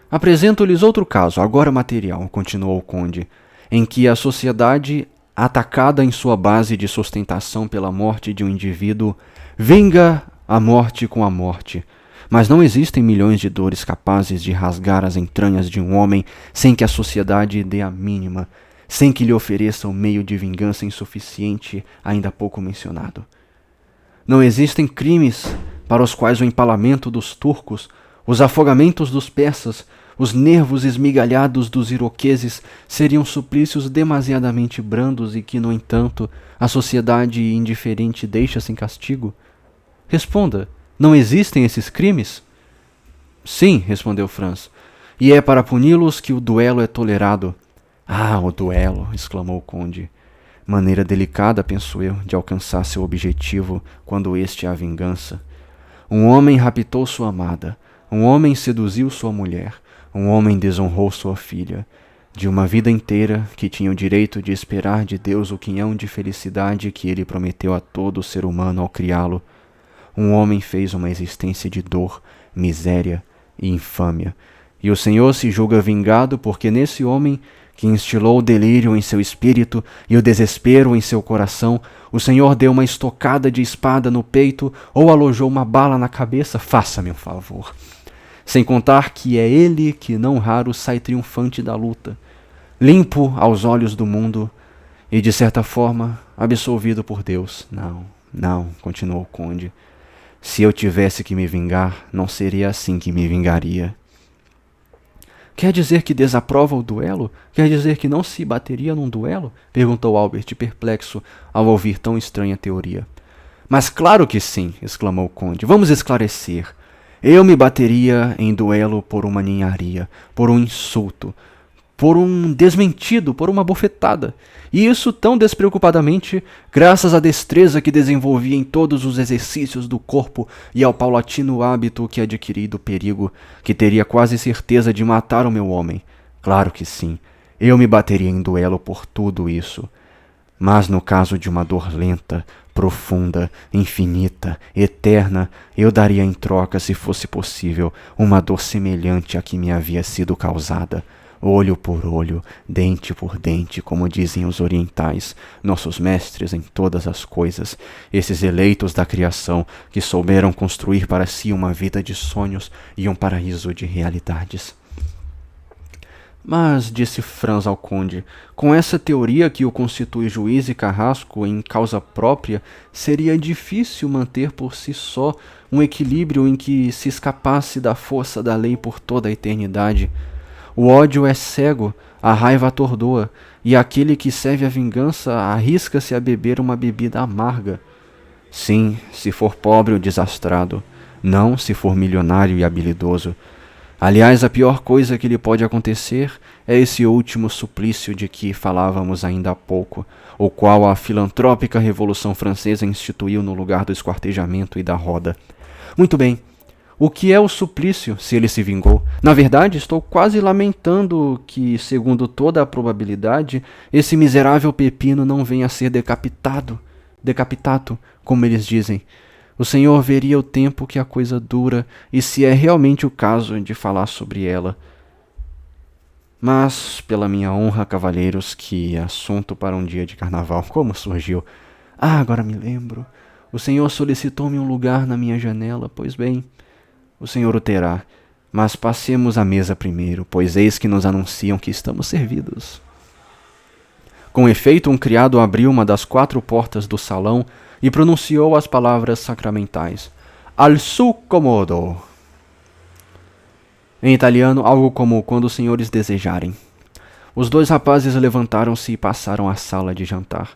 Apresento-lhes outro caso, agora material, continuou o conde, em que a sociedade, atacada em sua base de sustentação pela morte de um indivíduo, vinga a morte com a morte. Mas não existem milhões de dores capazes de rasgar as entranhas de um homem sem que a sociedade dê a mínima, sem que lhe ofereça um meio de vingança insuficiente, ainda pouco mencionado. Não existem crimes para os quais o empalamento dos turcos, os afogamentos dos persas, os nervos esmigalhados dos iroqueses seriam suplícios demasiadamente brandos e que, no entanto, a sociedade indiferente deixa sem castigo? Responda, não existem esses crimes? Sim, respondeu Franz, e é para puni-los que o duelo é tolerado. Ah, o duelo, exclamou o conde. Maneira delicada, penso eu, de alcançar seu objetivo quando este é a vingança. Um homem raptou sua amada, um homem seduziu sua mulher, um homem desonrou sua filha. De uma vida inteira que tinha o direito de esperar de Deus o quinhão de felicidade que ele prometeu a todo ser humano ao criá-lo, um homem fez uma existência de dor, miséria e infâmia. E o Senhor se julga vingado porque nesse homem, que instilou o delírio em seu espírito e o desespero em seu coração, o Senhor deu uma estocada de espada no peito ou alojou uma bala na cabeça. Faça-me um favor. Sem contar que é ele que não raro sai triunfante da luta, limpo aos olhos do mundo e, de certa forma, absolvido por Deus. Não, continuou o conde. Se eu tivesse que me vingar, não seria assim que me vingaria. Quer dizer que desaprova o duelo? Quer dizer que não se bateria num duelo? Perguntou Albert, perplexo ao ouvir tão estranha teoria. Mas claro que sim, exclamou o conde. Vamos esclarecer. Eu me bateria em duelo por uma ninharia, por um insulto, por um desmentido, por uma bofetada. E isso tão despreocupadamente, graças à destreza que desenvolvi em todos os exercícios do corpo e ao paulatino hábito que adquiri do perigo, que teria quase certeza de matar o meu homem. Claro que sim, eu me bateria em duelo por tudo isso. Mas no caso de uma dor lenta, profunda, infinita, eterna, eu daria em troca, se fosse possível, uma dor semelhante à que me havia sido causada. Olho por olho, dente por dente, como dizem os orientais, nossos mestres em todas as coisas, esses eleitos da criação que souberam construir para si uma vida de sonhos e um paraíso de realidades. Mas, disse Franz ao conde, com essa teoria que o constitui juiz e carrasco em causa própria, seria difícil manter por si só um equilíbrio em que se escapasse da força da lei por toda a eternidade. O ódio é cego, a raiva atordoa, e aquele que serve a vingança arrisca-se a beber uma bebida amarga. Sim, se for pobre ou desastrado, não se for milionário e habilidoso. Aliás, a pior coisa que lhe pode acontecer é esse último suplício de que falávamos ainda há pouco, o qual a filantrópica Revolução Francesa instituiu no lugar do esquartejamento e da roda. Muito bem. O que é o suplício, se ele se vingou? Na verdade, estou quase lamentando que, segundo toda a probabilidade, esse miserável pepino não venha a ser decapitado, como eles dizem. O Senhor veria o tempo que a coisa dura e se é realmente o caso de falar sobre ela. Mas, pela minha honra, cavalheiros, que assunto para um dia de carnaval, como surgiu? Ah, agora me lembro. O Senhor solicitou-me um lugar na minha janela, pois bem, o Senhor o terá, mas passemos à mesa primeiro, pois eis que nos anunciam que estamos servidos. Com efeito, um criado abriu uma das 4 portas do salão e pronunciou as palavras sacramentais. Al su comodo. Em italiano, algo como quando os senhores desejarem. Os 2 rapazes levantaram-se e passaram à sala de jantar.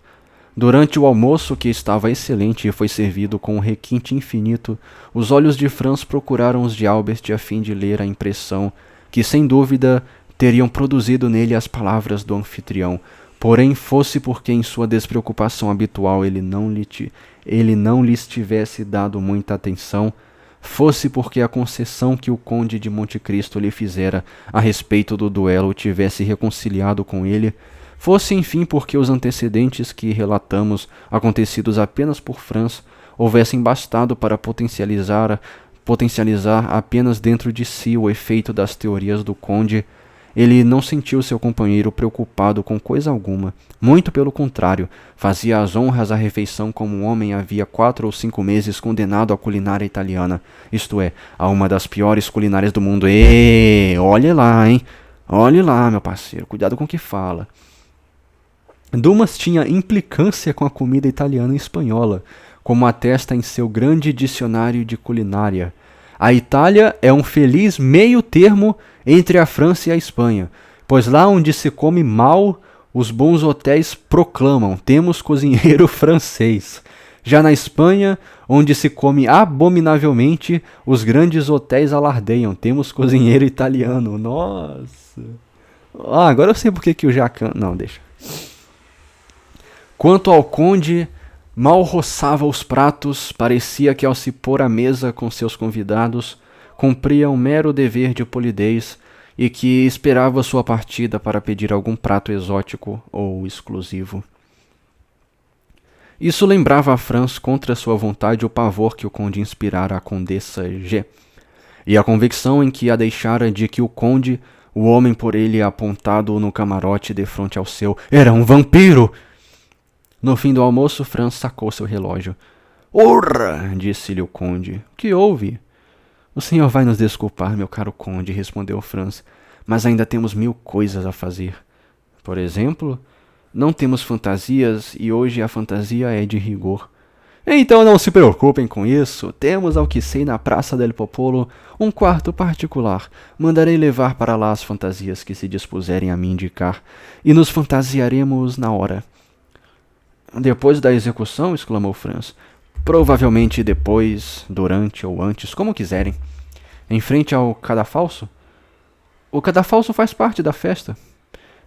Durante o almoço, que estava excelente e foi servido com um requinte infinito, os olhos de Franz procuraram os de Albert a fim de ler a impressão que, sem dúvida, teriam produzido nele as palavras do anfitrião, porém fosse porque em sua despreocupação habitual ele não lhes tivesse dado muita atenção, fosse porque a concessão que o conde de Monte Cristo lhe fizera a respeito do duelo o tivesse reconciliado com ele, fosse, enfim, porque os antecedentes que relatamos, acontecidos apenas por Franz, houvessem bastado para potencializar apenas dentro de si o efeito das teorias do conde, ele não sentiu seu companheiro preocupado com coisa alguma. Muito pelo contrário, fazia as honras à refeição como um homem havia 4 ou 5 meses condenado à culinária italiana, isto é, a uma das piores culinárias do mundo. Olhe lá, hein? Olhe lá, meu parceiro, cuidado com o que fala. Dumas tinha implicância com a comida italiana e espanhola, como atesta em seu grande dicionário de culinária. A Itália é um feliz meio termo entre a França e a Espanha, pois lá onde se come mal, os bons hotéis proclamam, temos cozinheiro francês. Já na Espanha, onde se come abominavelmente, os grandes hotéis alardeiam, temos cozinheiro italiano. Nossa! Agora eu sei por que o Jacan... Não, deixa. Quanto ao conde, mal roçava os pratos, parecia que ao se pôr à mesa com seus convidados, cumpria um mero dever de polidez e que esperava sua partida para pedir algum prato exótico ou exclusivo. Isso lembrava a Franz, contra sua vontade, o pavor que o conde inspirara à condessa G, e a convicção em que a deixara de que o conde, o homem por ele apontado no camarote defronte ao seu, era um vampiro! No fim do almoço, Franz sacou seu relógio. Orra! Disse-lhe o conde. Que houve? O senhor vai nos desculpar, meu caro conde, respondeu Franz, mas ainda temos 1000 coisas a fazer. Por exemplo, não temos fantasias e hoje a fantasia é de rigor. Então não se preocupem com isso. Temos, ao que sei, na Praça del Popolo, um quarto particular. Mandarei levar para lá as fantasias que se dispuserem a me indicar, e nos fantasiaremos na hora. Depois da execução, exclamou Franz. Provavelmente depois, durante ou antes, como quiserem. Em frente ao cadafalso? O cadafalso faz parte da festa.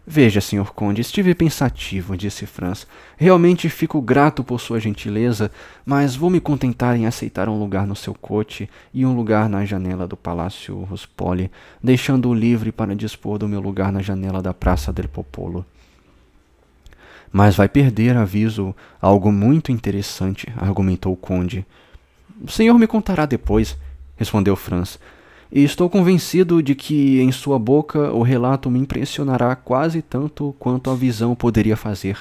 Veja, senhor conde, estive pensativo, disse Franz. Realmente fico grato por sua gentileza, mas vou me contentar em aceitar um lugar no seu coche e um lugar na janela do Palácio Ruspoli, deixando-o livre para dispor do meu lugar na janela da Praça del Popolo. Mas vai perder, aviso, algo muito interessante, argumentou o conde. O senhor me contará depois, respondeu Franz, e estou convencido de que em sua boca o relato me impressionará quase tanto quanto a visão poderia fazer.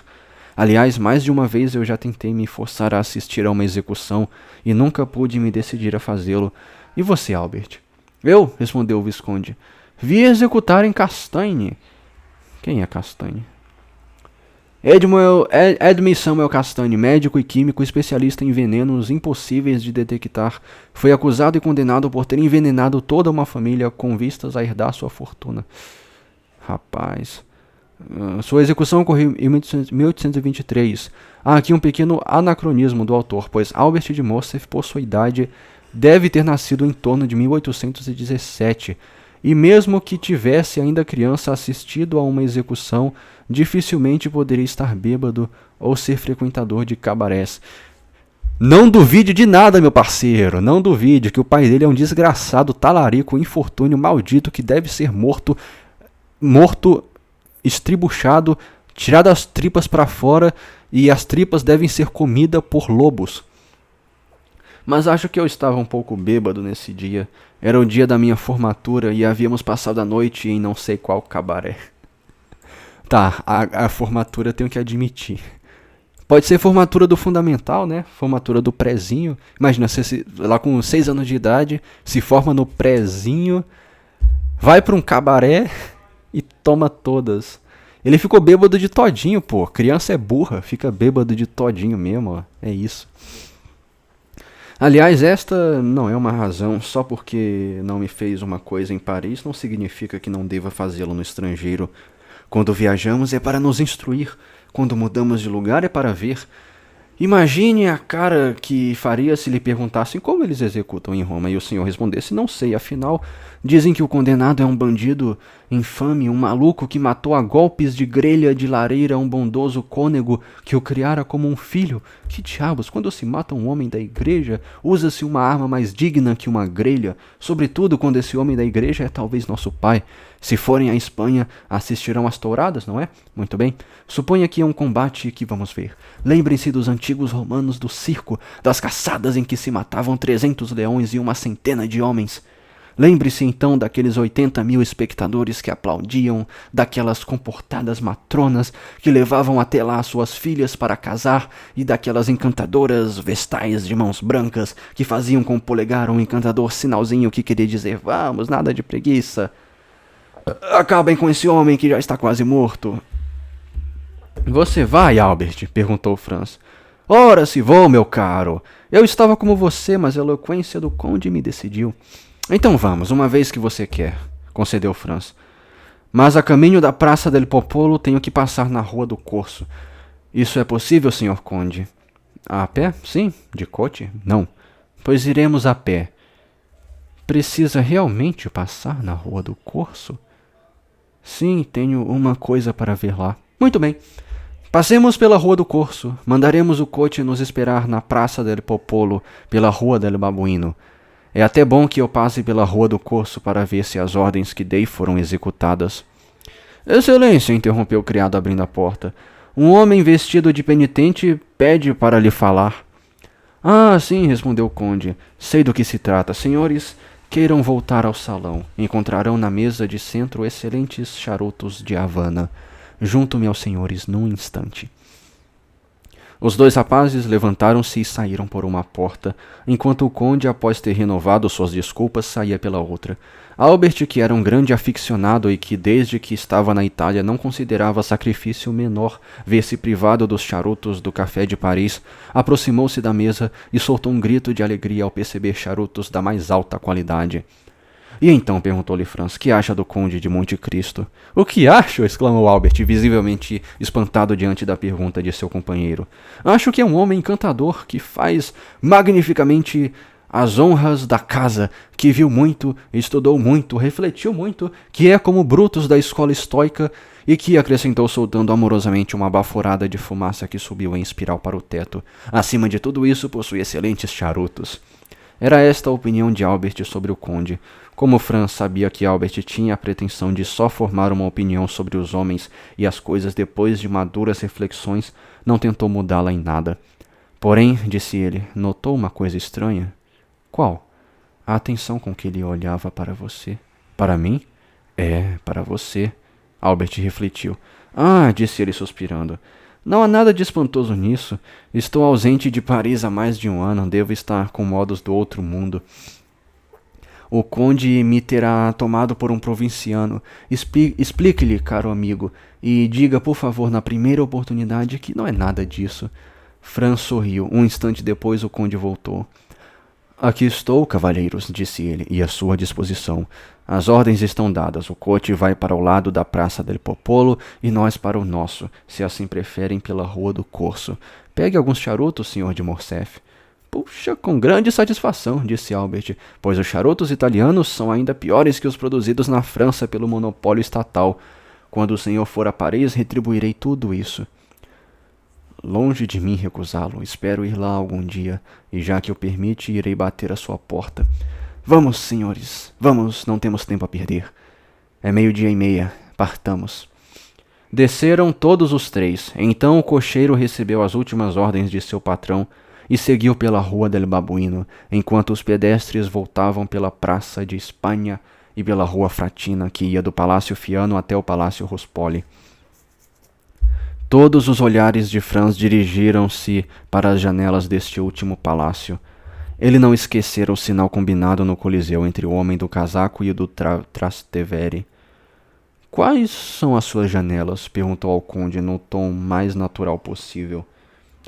Aliás, mais de uma vez eu já tentei me forçar a assistir a uma execução e nunca pude me decidir a fazê-lo. E você, Albert? Eu, respondeu o visconde, vi executar em Castagne. Quem é Castagne? Edmund Samuel Castagne, médico e químico especialista em venenos impossíveis de detectar, foi acusado e condenado por ter envenenado toda uma família com vistas a herdar sua fortuna. rapaz. Sua execução ocorreu em 1823. Há aqui um pequeno anacronismo do autor, pois Albert de Morcerf, por sua idade, deve ter nascido em torno de 1817, e mesmo que tivesse ainda criança assistido a uma execução, dificilmente poderia estar bêbado ou ser frequentador de cabarés. Não duvide de nada, meu parceiro, não duvide que o pai dele é um desgraçado, talarico, infortúnio, maldito, que deve ser morto, estribuchado, tirado as tripas para fora, e as tripas devem ser comidas por lobos. Mas acho que eu estava um pouco bêbado nesse dia. Era o dia da minha formatura e havíamos passado a noite em não sei qual cabaré. Tá, a formatura tenho que admitir. Pode ser formatura do fundamental, né? Formatura do prézinho. Imagina, você lá com 6 anos de idade, se forma no prézinho, vai pra um cabaré e toma todas. Ele ficou bêbado de todinho, pô. Criança é burra, fica bêbado de todinho mesmo, ó. É isso. Aliás, esta não é uma razão. Só porque não me fez uma coisa em Paris não significa que não deva fazê-lo no estrangeiro. Quando viajamos é para nos instruir. Quando mudamos de lugar é para ver. Imagine a cara que faria se lhe perguntassem como eles executam em Roma e o senhor respondesse: não sei, afinal, dizem que o condenado é um bandido infame, um maluco que matou a golpes de grelha de lareira um bondoso cônego que o criara como um filho. Que diabos, quando se mata um homem da igreja, usa-se uma arma mais digna que uma grelha, sobretudo quando esse homem da igreja é talvez nosso pai. Se forem à Espanha, assistirão às touradas, não é? Muito bem. Suponha que é um combate que vamos ver. Lembrem-se dos antigos romanos do circo, das caçadas em que se matavam 300 leões e uma centena de homens. Lembre-se então daqueles 80.000 espectadores que aplaudiam, daquelas comportadas matronas que levavam até lá suas filhas para casar e daquelas encantadoras vestais de mãos brancas que faziam com o polegar um encantador sinalzinho que queria dizer: vamos, nada de preguiça. Acabem com esse homem que já está quase morto. Você vai, Albert? Perguntou Franz. Ora se vou, meu caro. Eu estava como você, mas a eloquência do conde me decidiu. Então vamos, uma vez que você quer, concedeu Franz. Mas a caminho da Praça del Popolo tenho que passar na Rua do Corso. Isso é possível, senhor conde? A pé? Sim. De coche? Não. Pois iremos a pé. Precisa realmente passar na Rua do Corso? Sim, tenho uma coisa para ver lá. Muito bem. Passemos pela Rua do Corso. Mandaremos o coche nos esperar na Praça del Popolo, pela Rua del Babuino. É até bom que eu passe pela Rua do Corso para ver se as ordens que dei foram executadas. Excelência, interrompeu o criado abrindo a porta. Um homem vestido de penitente pede para lhe falar. Ah, sim, respondeu o conde. Sei do que se trata. Senhores, queiram voltar ao salão. Encontrarão na mesa de centro excelentes charutos de Havana. Junto-me aos senhores num instante. Os dois rapazes levantaram-se e saíram por uma porta, enquanto o conde, após ter renovado suas desculpas, saía pela outra. Albert, que era um grande aficionado e que desde que estava na Itália não considerava sacrifício menor ver-se privado dos charutos do café de Paris, aproximou-se da mesa e soltou um grito de alegria ao perceber charutos da mais alta qualidade. E então, perguntou-lhe Franz, que acha do conde de Monte Cristo? O que acho? Exclamou Albert, visivelmente espantado diante da pergunta de seu companheiro. Acho que é um homem encantador, que faz magnificamente as honras da casa, que viu muito, estudou muito, refletiu muito, que é como Brutus da escola estoica, e que acrescentou soltando amorosamente uma baforada de fumaça que subiu em espiral para o teto. Acima de tudo isso, possui excelentes charutos. Era esta a opinião de Albert sobre o conde. Como Franz sabia que Albert tinha a pretensão de só formar uma opinião sobre os homens e as coisas depois de maduras reflexões, não tentou mudá-la em nada. Porém, disse ele, notou uma coisa estranha. Qual? A atenção com que ele olhava para você. Para mim? É, para você. Albert refletiu. Ah, disse ele suspirando. Não há nada de espantoso nisso. Estou ausente de Paris há mais de um ano. Devo estar com modos do outro mundo. O conde me terá tomado por um provinciano. Explique-lhe, caro amigo, e diga, por favor, na primeira oportunidade, que não é nada disso. Franz sorriu. Um instante depois, o conde voltou. Aqui estou, cavalheiros, disse ele, e à sua disposição. As ordens estão dadas. O coche vai para o lado da Praça del Popolo e nós para o nosso, se assim preferem, pela Rua do Corso. Pegue alguns charutos, senhor de Morcerf. Puxa, com grande satisfação, disse Albert, pois os charutos italianos são ainda piores que os produzidos na França pelo monopólio estatal. Quando o senhor for a Paris, retribuirei tudo isso. Longe de mim recusá-lo, espero ir lá algum dia, e já que o permite, irei bater à sua porta. Vamos, senhores, vamos, não temos tempo a perder. É 12:30, partamos. Desceram todos os três, então o cocheiro recebeu as últimas ordens de seu patrão e seguiu pela Rua del Babuino, enquanto os pedestres voltavam pela Praça de Espanha e pela Rua Fratina, que ia do Palácio Fiano até o Palácio Rospoli. Todos os olhares de Franz dirigiram-se para as janelas deste último palácio. Ele não esquecera o sinal combinado no Coliseu entre o homem do casaco e o do Trastevere. Quais são as suas janelas? Perguntou ao conde no tom mais natural possível.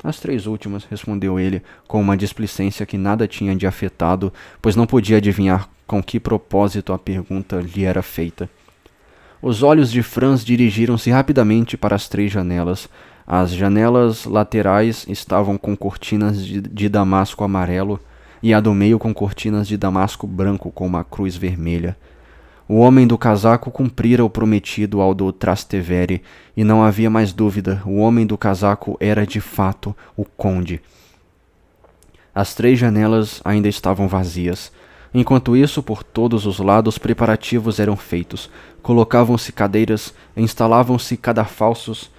As 3 últimas, respondeu ele, com uma displicência que nada tinha de afetado, pois não podia adivinhar com que propósito a pergunta lhe era feita. Os olhos de Franz dirigiram-se rapidamente para as 3 janelas. As janelas laterais estavam com cortinas de damasco amarelo e a do meio com cortinas de damasco branco com uma cruz vermelha. O homem do casaco cumprira o prometido ao do Trastevere, e não havia mais dúvida, o homem do casaco era de fato o conde. As 3 janelas ainda estavam vazias. Enquanto isso, por todos os lados, preparativos eram feitos. Colocavam-se cadeiras, instalavam-se cadafalsos,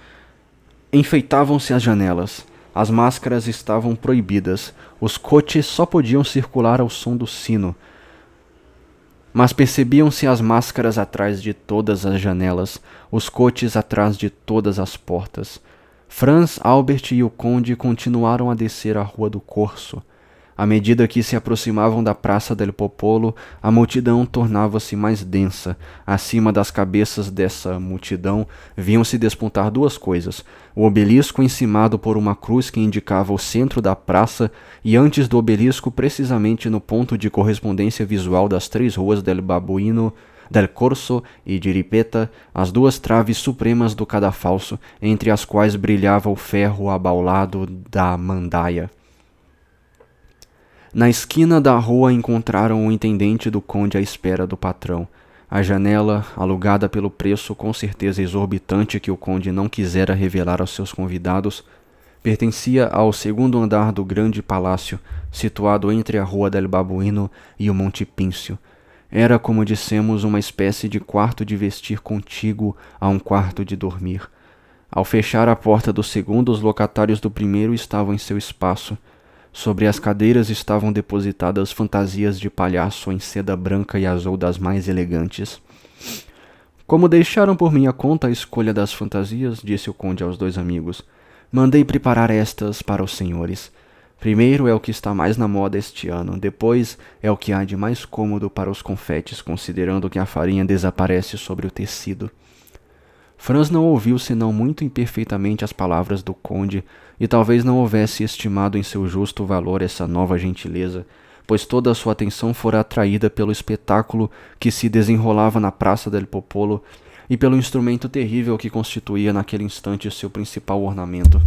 enfeitavam-se as janelas. As máscaras estavam proibidas. Os coches só podiam circular ao som do sino. Mas percebiam-se as máscaras atrás de todas as janelas, os coches atrás de todas as portas. Franz, Albert e o conde continuaram a descer a Rua do Corso. À medida que se aproximavam da Praça del Popolo, a multidão tornava-se mais densa. Acima das cabeças dessa multidão viam-se despontar 2 coisas: o obelisco encimado por uma cruz que indicava o centro da praça, e antes do obelisco, precisamente no ponto de correspondência visual das 3 ruas del Babuino, del Corso e de Ripetta, as 2 traves supremas do cadafalso, entre as quais brilhava o ferro abaulado da mandaia. Na esquina da rua encontraram o intendente do conde à espera do patrão. A janela, alugada pelo preço com certeza exorbitante que o conde não quisera revelar aos seus convidados, pertencia ao 2º andar do grande palácio, situado entre a Rua del Babuino e o Monte Píncio. Era, como dissemos, uma espécie de quarto de vestir contíguo a um quarto de dormir. Ao fechar a porta do segundo, os locatários do primeiro estavam em seu espaço. Sobre as cadeiras estavam depositadas fantasias de palhaço em seda branca e azul das mais elegantes. Como deixaram por minha conta a escolha das fantasias, disse o conde aos 2 amigos, mandei preparar estas para os senhores. Primeiro é o que está mais na moda este ano, depois é o que há de mais cômodo para os confetes, considerando que a farinha desaparece sobre o tecido. Franz não ouviu senão muito imperfeitamente as palavras do conde, e talvez não houvesse estimado em seu justo valor essa nova gentileza, pois toda a sua atenção fora atraída pelo espetáculo que se desenrolava na Praça del Popolo e pelo instrumento terrível que constituía naquele instante seu principal ornamento.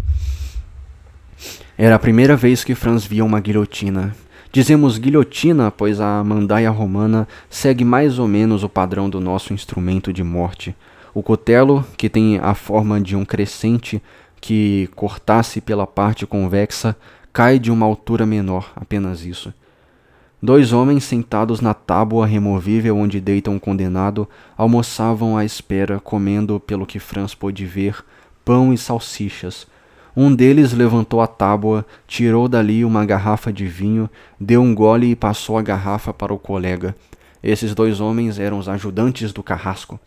Era a primeira vez que Franz via uma guilhotina. Dizemos guilhotina, pois a mandaia romana segue mais ou menos o padrão do nosso instrumento de morte. O cutelo, que tem a forma de um crescente que cortasse pela parte convexa, cai de uma altura menor, apenas isso. 2 homens sentados na tábua removível onde deita um condenado almoçavam à espera, comendo, pelo que Franz pôde ver, pão e salsichas. Um deles levantou a tábua, tirou dali uma garrafa de vinho, deu um gole e passou a garrafa para o colega. Esses 2 homens eram os ajudantes do carrasco.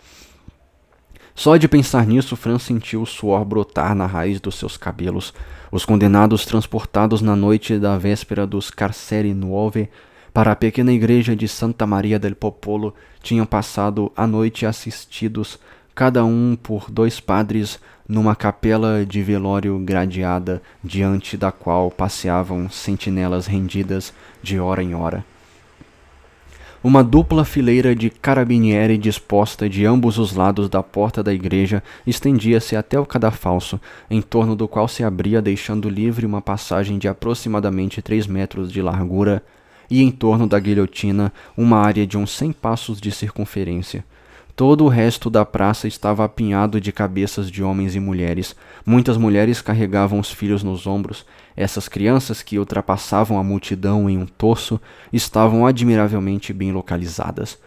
Só de pensar nisso, Franz sentiu o suor brotar na raiz dos seus cabelos. Os condenados transportados na noite da véspera dos Carceri Nuove para a pequena igreja de Santa Maria del Popolo tinham passado a noite assistidos cada um por 2 padres, numa capela de velório gradeada, diante da qual passeavam sentinelas rendidas de hora em hora. Uma dupla fileira de carabinieri disposta de ambos os lados da porta da igreja estendia-se até o cadafalso, em torno do qual se abria, deixando livre uma passagem de aproximadamente 3 metros de largura, e em torno da guilhotina uma área de uns 100 passos de circunferência. Todo o resto da praça estava apinhado de cabeças de homens e mulheres. Muitas mulheres carregavam os filhos nos ombros. Essas crianças, que ultrapassavam a multidão em um torso, estavam admiravelmente bem localizadas.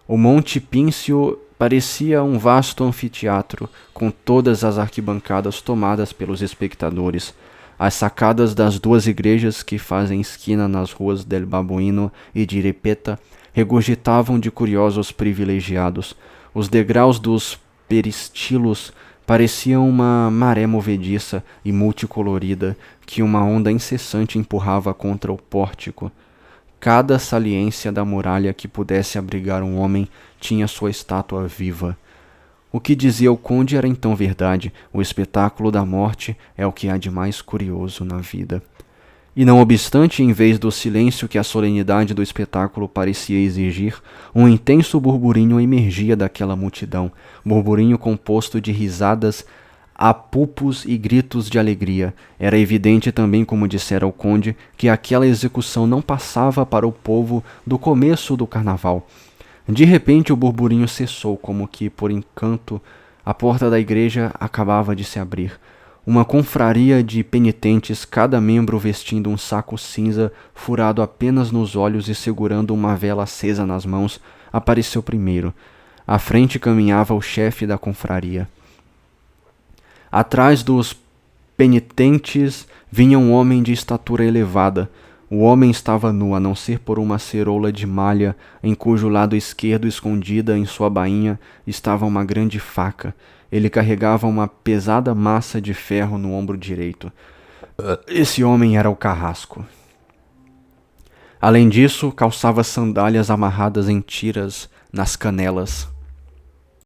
O Monte Píncio parecia um vasto anfiteatro, com todas as arquibancadas tomadas pelos espectadores. As sacadas das 2 igrejas que fazem esquina nas ruas del Babuino e de Ripetta regurgitavam de curiosos privilegiados. Os degraus dos peristilos pareciam uma maré movediça e multicolorida que uma onda incessante empurrava contra o pórtico. Cada saliência da muralha que pudesse abrigar um homem tinha sua estátua viva. O que dizia o conde era então verdade: o espetáculo da morte é o que há de mais curioso na vida. E não obstante, em vez do silêncio que a solenidade do espetáculo parecia exigir, um intenso burburinho emergia daquela multidão, burburinho composto de risadas, apupos e gritos de alegria. Era evidente também, como dissera o conde, que aquela execução não passava para o povo do começo do carnaval. De repente o burburinho cessou, como que, por encanto, a porta da igreja acabava de se abrir. Uma confraria de penitentes, cada membro vestindo um saco cinza, furado apenas nos olhos e segurando uma vela acesa nas mãos, apareceu primeiro. À frente caminhava o chefe da confraria. Atrás dos penitentes vinha um homem de estatura elevada. O homem estava nu, a não ser por uma ceroula de malha, em cujo lado esquerdo, escondida em sua bainha, estava uma grande faca. Ele carregava uma pesada massa de ferro no ombro direito. Esse homem era o Carrasco. Além disso, calçava sandálias amarradas em tiras nas canelas.